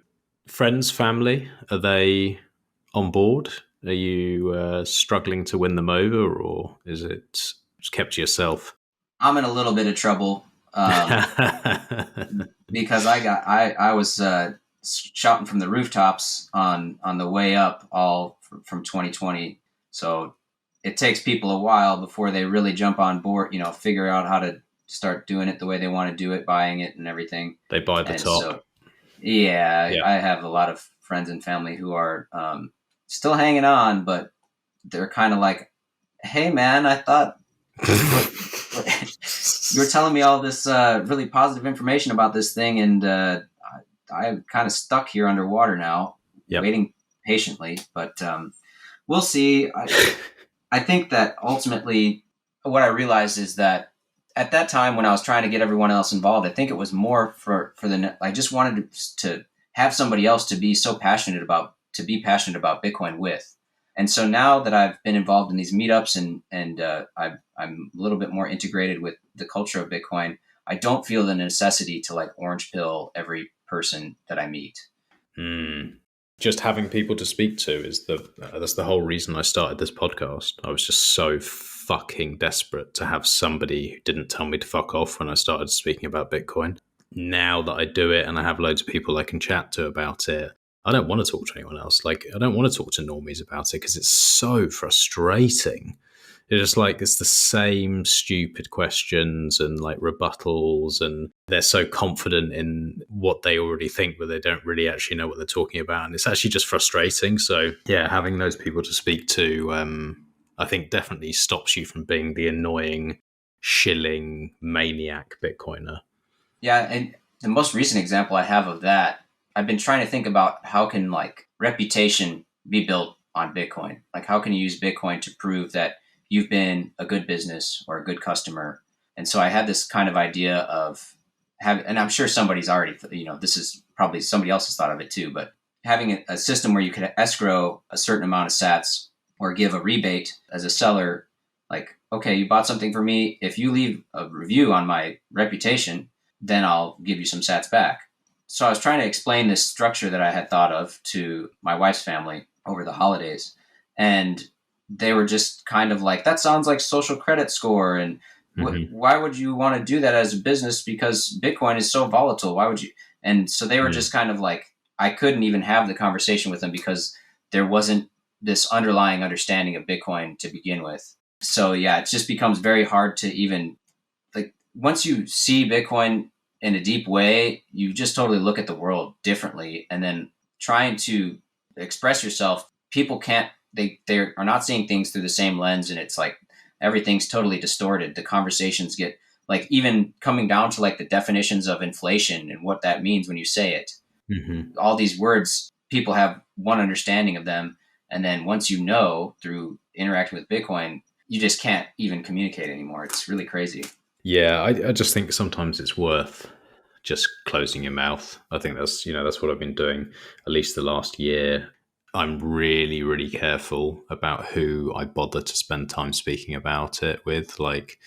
friends, family, are they on board? Are you struggling to win them over, or is it just kept to yourself? I'm in a little bit of trouble because I was shouting from the rooftops on the way up all from 2020. So it takes people a while before they really jump on board, figure out how to start doing it the way they want to do it, buying it and everything. They buy the top. So, yeah, I have a lot of friends and family who are still hanging on, but they're kind of like, hey, man, I thought you were telling me all this really positive information about this thing, and I'm kind of stuck here underwater now, waiting patiently. But we'll see. I think that ultimately what I realized is that at that time when I was trying to get everyone else involved, I think it was more for I just wanted to have somebody else to be passionate about Bitcoin with. And so now that I've been involved in these meetups and I'm a little bit more integrated with the culture of Bitcoin, I don't feel the necessity to like orange pill every person that I meet. Just having people to speak to that's the whole reason I started this podcast. I was just so fucking desperate to have somebody who didn't tell me to fuck off when I started speaking about Bitcoin. Now that I do it and I have loads of people I can chat to about it, I don't want to talk to anyone else. Like, I don't want to talk to normies about it because it's so frustrating. It's just like, it's the same stupid questions and like rebuttals, and they're so confident in what they already think, but they don't really actually know what they're talking about. And it's actually just frustrating. So yeah, having those people to speak to, I think definitely stops you from being the annoying, shilling maniac Bitcoiner. Yeah. And the most recent example I have of that, I've been trying to think about how can like reputation be built on Bitcoin? Like, how can you use Bitcoin to prove that you've been a good business or a good customer? And so I had this kind of idea of and I'm sure somebody's already, this is probably somebody else has thought of it too, but having a system where you could escrow a certain amount of sats or give a rebate as a seller. Like, okay, you bought something for me. If you leave a review on my reputation, then I'll give you some sats back. So I was trying to explain this structure that I had thought of to my wife's family over the holidays. And they were just kind of like, that sounds like social credit score. And why would you want to do that as a business? Because Bitcoin is so volatile. Why would you? And so they were just kind of like, I couldn't even have the conversation with them because there wasn't this underlying understanding of Bitcoin to begin with. So yeah, it just becomes very hard to even, like, once you see Bitcoin in a deep way, you just totally look at the world differently. And then trying to express yourself, people can't, they are not seeing things through the same lens. And it's like, everything's totally distorted. The conversations get, like, even coming down to like the definitions of inflation and what that means when you say it. Mm-hmm. All these words, people have one understanding of them. And then once you know through interacting with Bitcoin, you just can't even communicate anymore. It's really crazy. Yeah, I just think sometimes it's worth just closing your mouth. I think that's what I've been doing at least the last year. I'm really, really careful about who I bother to spend time speaking about it with. Like,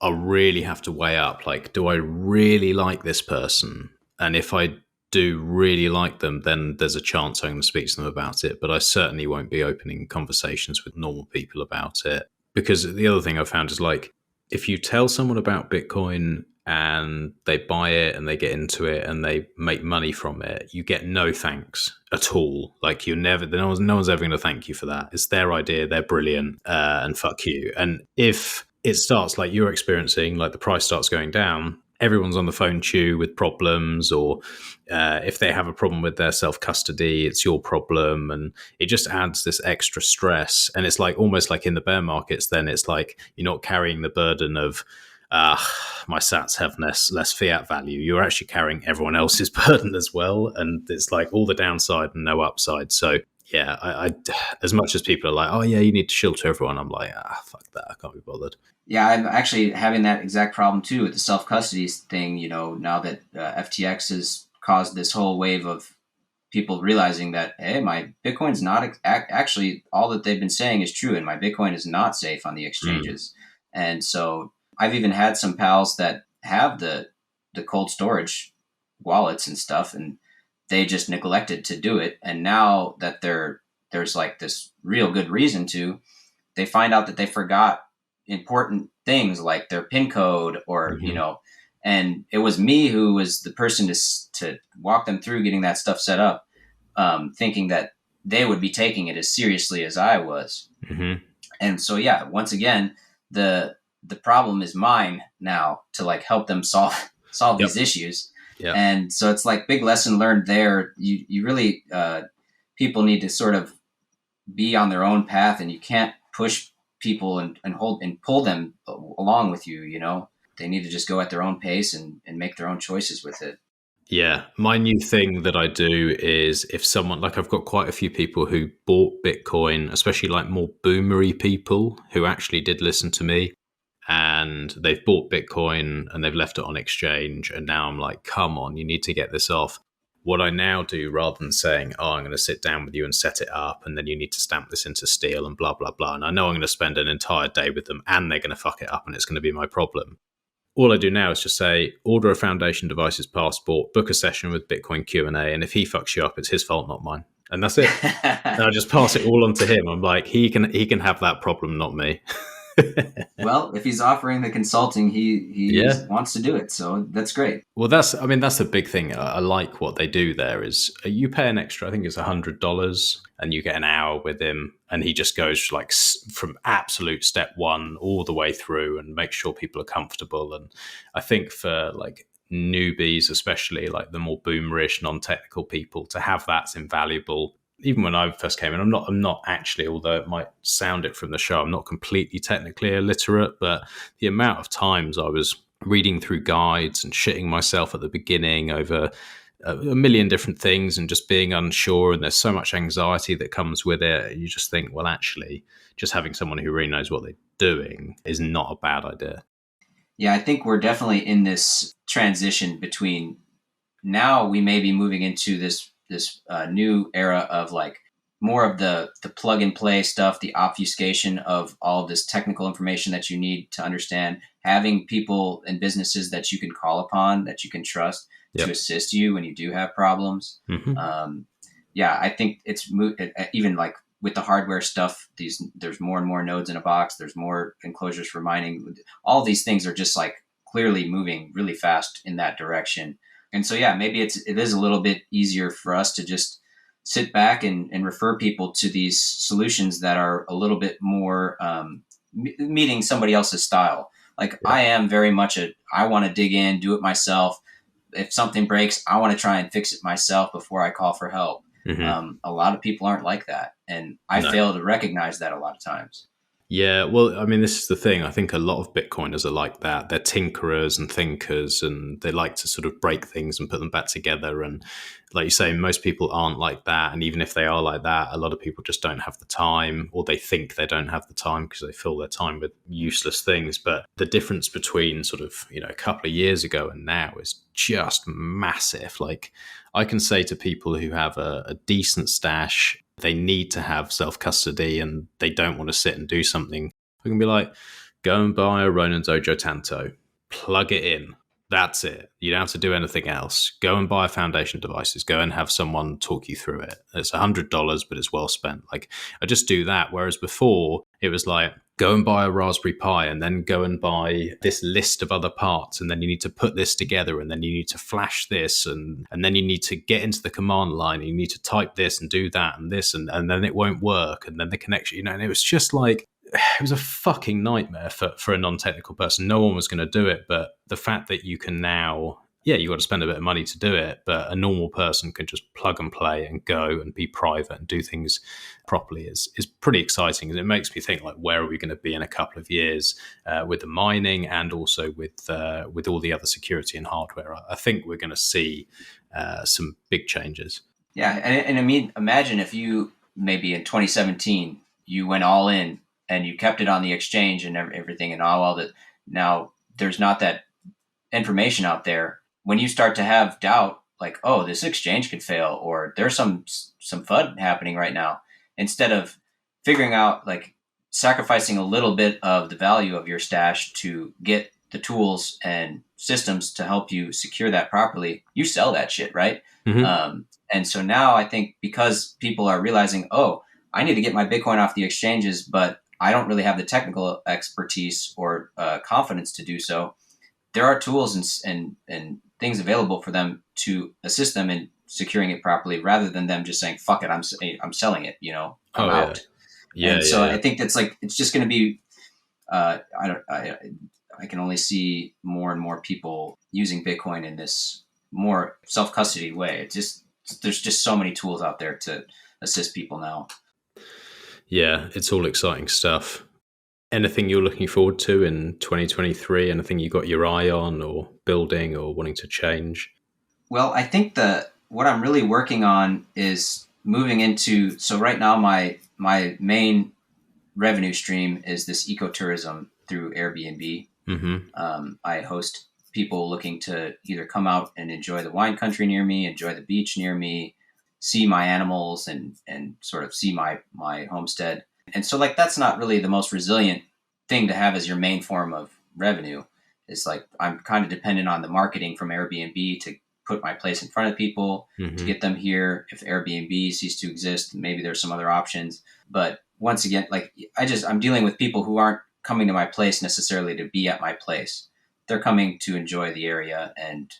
I really have to weigh up, like, do I really like this person? And if I do really like them, then there's a chance I'm going to speak to them about it. But I certainly won't be opening conversations with normal people about it. Because the other thing I found is, like, if you tell someone about Bitcoin and they buy it and they get into it and they make money from it, you get no thanks at all. Like, no one's ever going to thank you for that. It's their idea, they're brilliant, and fuck you. And if it starts like you're experiencing, like the price starts going down, everyone's on the phone to you with problems, or if they have a problem with their self-custody, it's your problem. And it just adds this extra stress. And it's like almost like in the bear markets, then it's like you're not carrying the burden of, my sats have less fiat value. You're actually carrying everyone else's burden as well. And it's like all the downside and no upside. So yeah, I as much as people are like, oh yeah, you need to shield to everyone, I'm like, fuck that, I can't be bothered. Yeah, I'm actually having that exact problem too with the self-custody thing. You know, now that FTX has caused this whole wave of people realizing that, hey, my Bitcoin's not actually, all that they've been saying is true, and my Bitcoin is not safe on the exchanges. And so I've even had some pals that have the cold storage wallets and stuff, and they just neglected to do it. And now that there's like this real good reason to, they find out that they forgot important things like their PIN code, or, you know, and it was me who was the person to walk them through getting that stuff set up, thinking that they would be taking it as seriously as I was. And so, yeah, once again, the problem is mine now to like help them solve these issues. And so it's like big lesson learned there. You really, people need to sort of be on their own path, and you can't push people and hold and pull them along with you. You know, they need to just go at their own pace and make their own choices with it. Yeah. My new thing that I do is, if someone, like, I've got quite a few people who bought Bitcoin, especially like more boomery people who actually did listen to me, and they've bought Bitcoin and they've left it on exchange. And now I'm like, come on, you need to get this off. What I now do, rather than saying, oh, I'm going to sit down with you and set it up, and then you need to stamp this into steel and blah, blah, blah, and I know I'm going to spend an entire day with them and they're going to fuck it up and it's going to be my problem. All I do now is just say, order a Foundation Devices passport, book a session with Bitcoin Q&A, and if he fucks you up, it's his fault, not mine. And that's it. And I just pass it all on to him. I'm like, he can have that problem, not me. Well, if he's offering the consulting, he wants to do it. So that's great. Well, that's a big thing. I like what they do there is you pay an extra, I think it's $100, and you get an hour with him, and he just goes like from absolute step one all the way through and makes sure people are comfortable. And I think for like newbies, especially like the more boomerish, non-technical people, to have that's invaluable. Even when I first came in, I'm not actually, although it might sound it from the show, I'm not completely technically illiterate, but the amount of times I was reading through guides and shitting myself at the beginning over a million different things and just being unsure, and there's so much anxiety that comes with it. You just think, well, actually, just having someone who really knows what they're doing is not a bad idea. Yeah, I think we're definitely in this transition between, now we may be moving into this new era of like more of the plug and play stuff, the obfuscation of all of this technical information that you need to understand, having people and businesses that you can call upon, that you can trust to assist you when you do have problems. I think it's even like with the hardware stuff, there's more and more nodes in a box. There's more enclosures for mining. All these things are just like clearly moving really fast in that direction. And so, yeah, maybe it is a little bit easier for us to just sit back and refer people to these solutions that are a little bit more meeting somebody else's style. Like I am very much I want to dig in, do it myself. If something breaks, I want to try and fix it myself before I call for help. A lot of people aren't like that. And I fail to recognize that a lot of times. Yeah, well, I mean, this is the thing. I think a lot of Bitcoiners are like that. They're tinkerers and thinkers, and they like to sort of break things and put them back together. And like you say, most people aren't like that. And even if they are like that, a lot of people just don't have the time, or they think they don't have the time because they fill their time with useless things. But the difference between sort of, a couple of years ago and now is just massive. Like I can say to people who have a decent stash, they need to have self-custody and they don't want to sit and do something, I can be like, go and buy a Ronin Dojo Tanto, plug it in. That's it. You don't have to do anything else. Go and buy foundation devices. Go and have someone talk you through it. It's $100, but it's well spent. Like I just do that. Whereas before it was like, go and buy a Raspberry Pi and then go and buy this list of other parts. And then you need to put this together and then you need to flash this and then you need to get into the command line. And you need to type this and do that and this and then it won't work. And then the connection, and it was just like, it was a fucking nightmare for a non-technical person. No one was going to do it. But the fact that you can now, you got to spend a bit of money to do it, but a normal person can just plug and play and go and be private and do things properly is pretty exciting. And it makes me think, like, where are we going to be in a couple of years with the mining and also with all the other security and hardware? I think we're going to see some big changes. Yeah. And I mean, imagine if you maybe in 2017, you went all in and you kept it on the exchange and everything and all that. Now there's not that information out there. When you start to have doubt, like, oh, this exchange could fail, or there's some FUD happening right now, instead of figuring out, like, sacrificing a little bit of the value of your stash to get the tools and systems to help you secure that properly, you sell that shit, right? Mm-hmm. And so now I think because people are realizing, oh, I need to get my Bitcoin off the exchanges, but I don't really have the technical expertise or confidence to do so. There are tools and things available for them to assist them in securing it properly, rather than them just saying, "Fuck it, I'm selling it." I'm out. Yeah. And so I think that's like, it's just going to be. I can only see more and more people using Bitcoin in this more self-custody way. There's just so many tools out there to assist people now. Yeah, it's all exciting stuff. Anything you're looking forward to in 2023? Anything you got your eye on or building or wanting to change? Well, I think what I'm really working on is moving into, so right now my main revenue stream is this ecotourism through Airbnb. Mm-hmm. I host people looking to either come out and enjoy the wine country near me, enjoy the beach near me, see my animals and sort of see my homestead. And so, like, that's not really the most resilient thing to have as your main form of revenue. It's like, I'm kind of dependent on the marketing from Airbnb to put my place in front of people, mm-hmm. to get them here. If Airbnb ceases to exist, maybe there's some other options. But once again, like, I'm dealing with people who aren't coming to my place necessarily to be at my place. They're coming to enjoy the area, and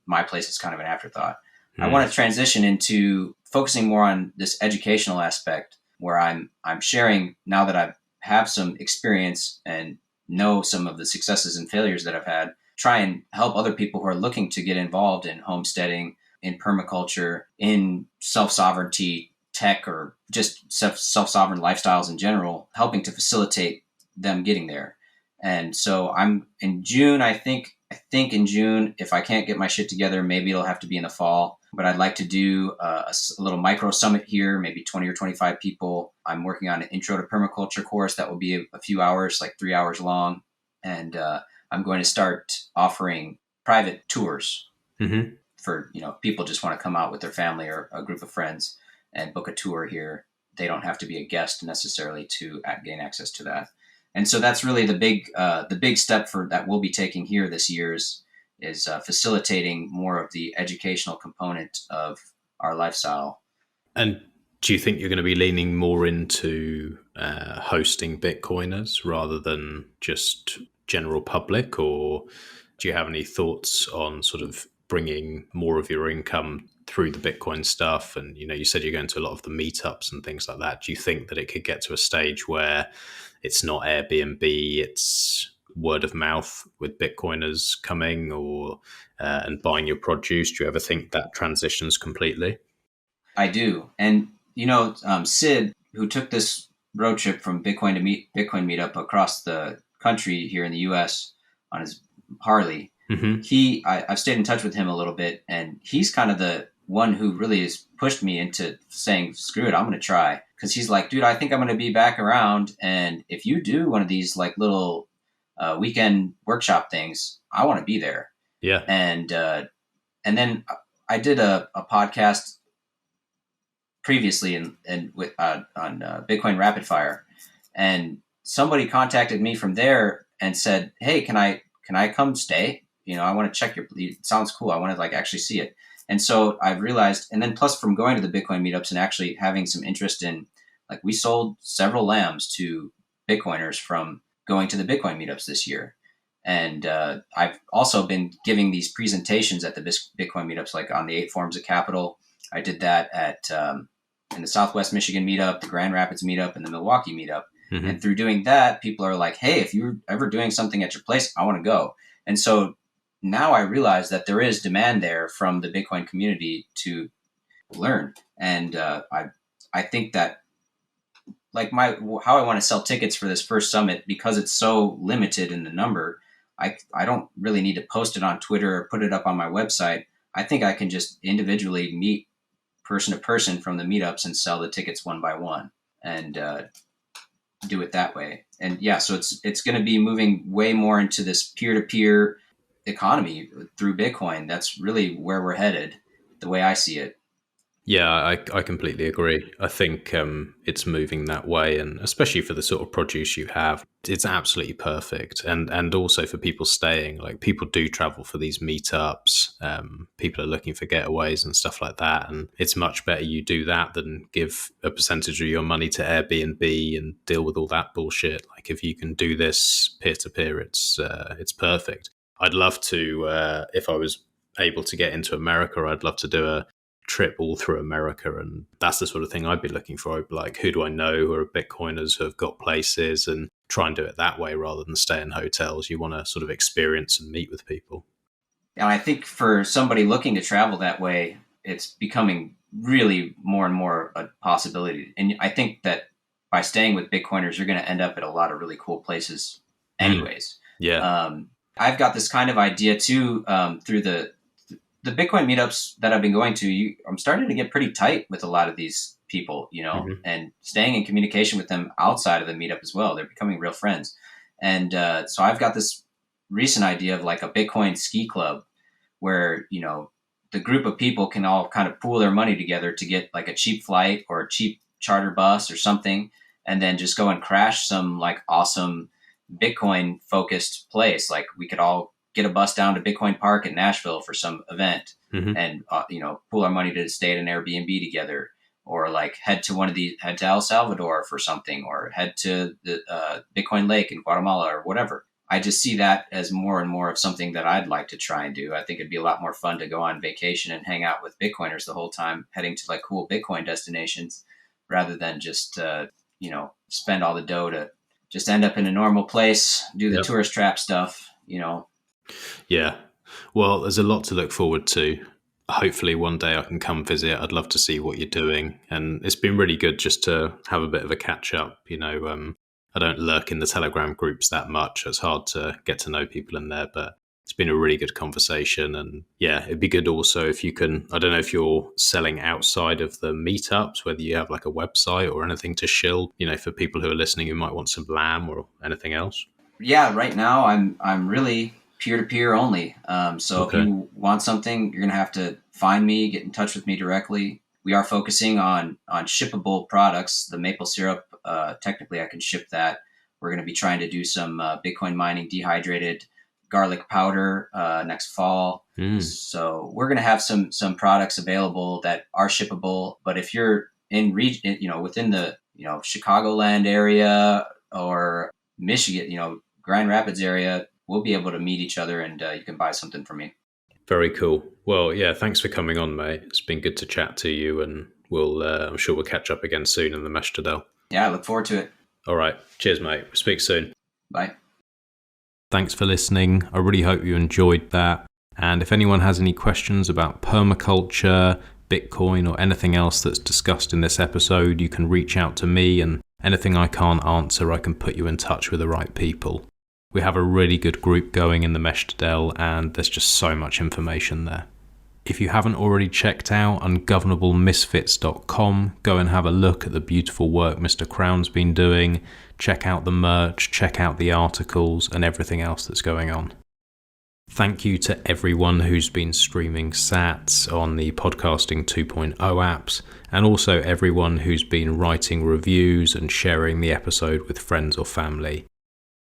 my place is kind of an afterthought. Mm-hmm. I want to transition into focusing more on this educational aspect, where I'm sharing, now that I have some experience and know some of the successes and failures that I've had, try and help other people who are looking to get involved in homesteading, in permaculture, in self-sovereignty tech, or just self-sovereign lifestyles in general, helping to facilitate them getting there. And so I'm in June, I think in June, if I can't get my shit together, maybe it'll have to be in the fall. But I'd like to do a little micro summit here, maybe 20 or 25 people. I'm working on an intro to permaculture course that will be a few hours, like 3 hours long. And I'm going to start offering private tours, mm-hmm. for, people just want to come out with their family or a group of friends and book a tour here. They don't have to be a guest necessarily to gain access to that. And so that's really the big step that we'll be taking here this year is facilitating more of the educational component of our lifestyle. And do you think you're going to be leaning more into hosting Bitcoiners rather than just general public, or do you have any thoughts on sort of bringing more of your income through the Bitcoin stuff, and you said you're going to a lot of the meetups and things like that. Do you think that it could get to a stage where it's not Airbnb, it's word of mouth with Bitcoiners coming or and buying your produce? Do you ever think that transitions completely? I do. And, Sid, who took this road trip from Bitcoin Bitcoin meetup across the country here in the US on his Harley, I've stayed in touch with him a little bit, and he's kind of the one who really has pushed me into saying, screw it, I'm going to try. Because he's like, dude, I think I'm going to be back around. And if you do one of these like little weekend workshop things, I want to be there. Yeah. And then I did a podcast previously on Bitcoin Rapid Fire, and somebody contacted me from there and said, hey, can I come stay? I want to check it sounds cool. I want to like actually see it. And so I've realized, and then plus from going to the Bitcoin meetups and actually having some interest in, like, we sold several lambs to Bitcoiners from going to the Bitcoin meetups this year. And I've also been giving these presentations at the Bitcoin meetups, like on the 8 Forms of Capital. I did that at in the Southwest Michigan meetup, the Grand Rapids meetup, and the Milwaukee meetup. And through doing that, people are like, hey, if you're ever doing something at your place, I want to go. And so now I realize that there is demand there from the Bitcoin community to learn. And I think that, like, how I want to sell tickets for this first summit, because it's so limited in the number, I don't really need to post it on Twitter or put it up on my website. I think I can just individually meet person to person from the meetups and sell the tickets one by one and do it that way. And yeah, so it's going to be moving way more into this peer-to-peer economy through Bitcoin. That's really where we're headed, the way I see it. Yeah, I completely agree. I think it's moving that way, and especially for the sort of produce you have, it's absolutely perfect. And also for people staying, like, people do travel for these meetups. People are looking for getaways and stuff like that, and it's much better you do that than give a percentage of your money to Airbnb and deal with all that bullshit. Like, if you can do this peer to peer, it's perfect. I'd love to, if I was able to get into America, I'd love to do a trip all through America, and that's the sort of thing I'd be looking for. I'd be like, who do I know who are Bitcoiners who have got places, and try and do it that way rather than stay in hotels. You want to sort of experience and meet with people. And I think for somebody looking to travel that way, it's becoming really more and more a possibility. And I think that by staying with Bitcoiners, you're going to end up at a lot of really cool places anyways. Yeah. I've got this kind of idea too, through the Bitcoin meetups that I've been going to. I'm starting to get pretty tight with a lot of these people, and staying in communication with them outside of the meetup as well. They're becoming real friends. And so I've got this recent idea of like a Bitcoin ski club where, the group of people can all kind of pool their money together to get like a cheap flight or a cheap charter bus or something, and then just go and crash some like awesome Bitcoin focused place. Like, we could all get a bus down to Bitcoin Park in Nashville for some event, and pool our money to stay at an Airbnb together, or like head to El Salvador for something, or head to the Bitcoin Lake in Guatemala or whatever. I just see that as more and more of something that I'd like to try and do. I think it'd be a lot more fun to go on vacation and hang out with Bitcoiners the whole time, heading to like cool Bitcoin destinations, rather than just spend all the dough to just end up in a normal place, do the tourist trap stuff. Yeah. Well, there's a lot to look forward to. Hopefully one day I can come visit. I'd love to see what you're doing. And it's been really good just to have a bit of a catch up. I don't lurk in the Telegram groups that much. It's hard to get to know people in there, but it's been a really good conversation. And yeah, it'd be good also if you can, I don't know if you're selling outside of the meetups, whether you have like a website or anything to shill, for people who are listening who might want some lamb or anything else. Yeah, right now I'm really peer-to-peer only. So Okay. If you want something, you're going to have to find me, get in touch with me directly. We are focusing on shippable products. The maple syrup, technically I can ship that. We're going to be trying to do some Bitcoin mining dehydrated garlic powder next fall. So we're going to have some products available that are shippable. But if you're in region, within the Chicagoland area or Michigan, Grand Rapids area, we'll be able to meet each other, and you can buy something from me. Very cool. Well, yeah, thanks for coming on, mate. It's been good to chat to you, and I'm sure we'll catch up again soon in the Mesh Tadel. Yeah, I look forward to it. All right. Cheers, mate. We'll speak soon. Bye. Thanks for listening. I really hope you enjoyed that. And if anyone has any questions about permaculture, Bitcoin, or anything else that's discussed in this episode, you can reach out to me, and anything I can't answer, I can put you in touch with the right people. We have a really good group going in the Mesh Tadel, and there's just so much information there. If you haven't already checked out ungovernablemisfits.com, go and have a look at the beautiful work Mr. Crown's been doing, check out the merch, check out the articles, and everything else that's going on. Thank you to everyone who's been streaming sats on the Podcasting 2.0 apps, and also everyone who's been writing reviews and sharing the episode with friends or family.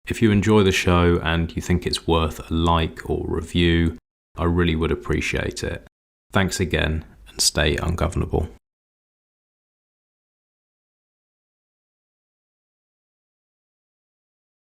If you enjoy the show and you think it's worth a like or review, I really would appreciate it. Thanks again, and stay ungovernable.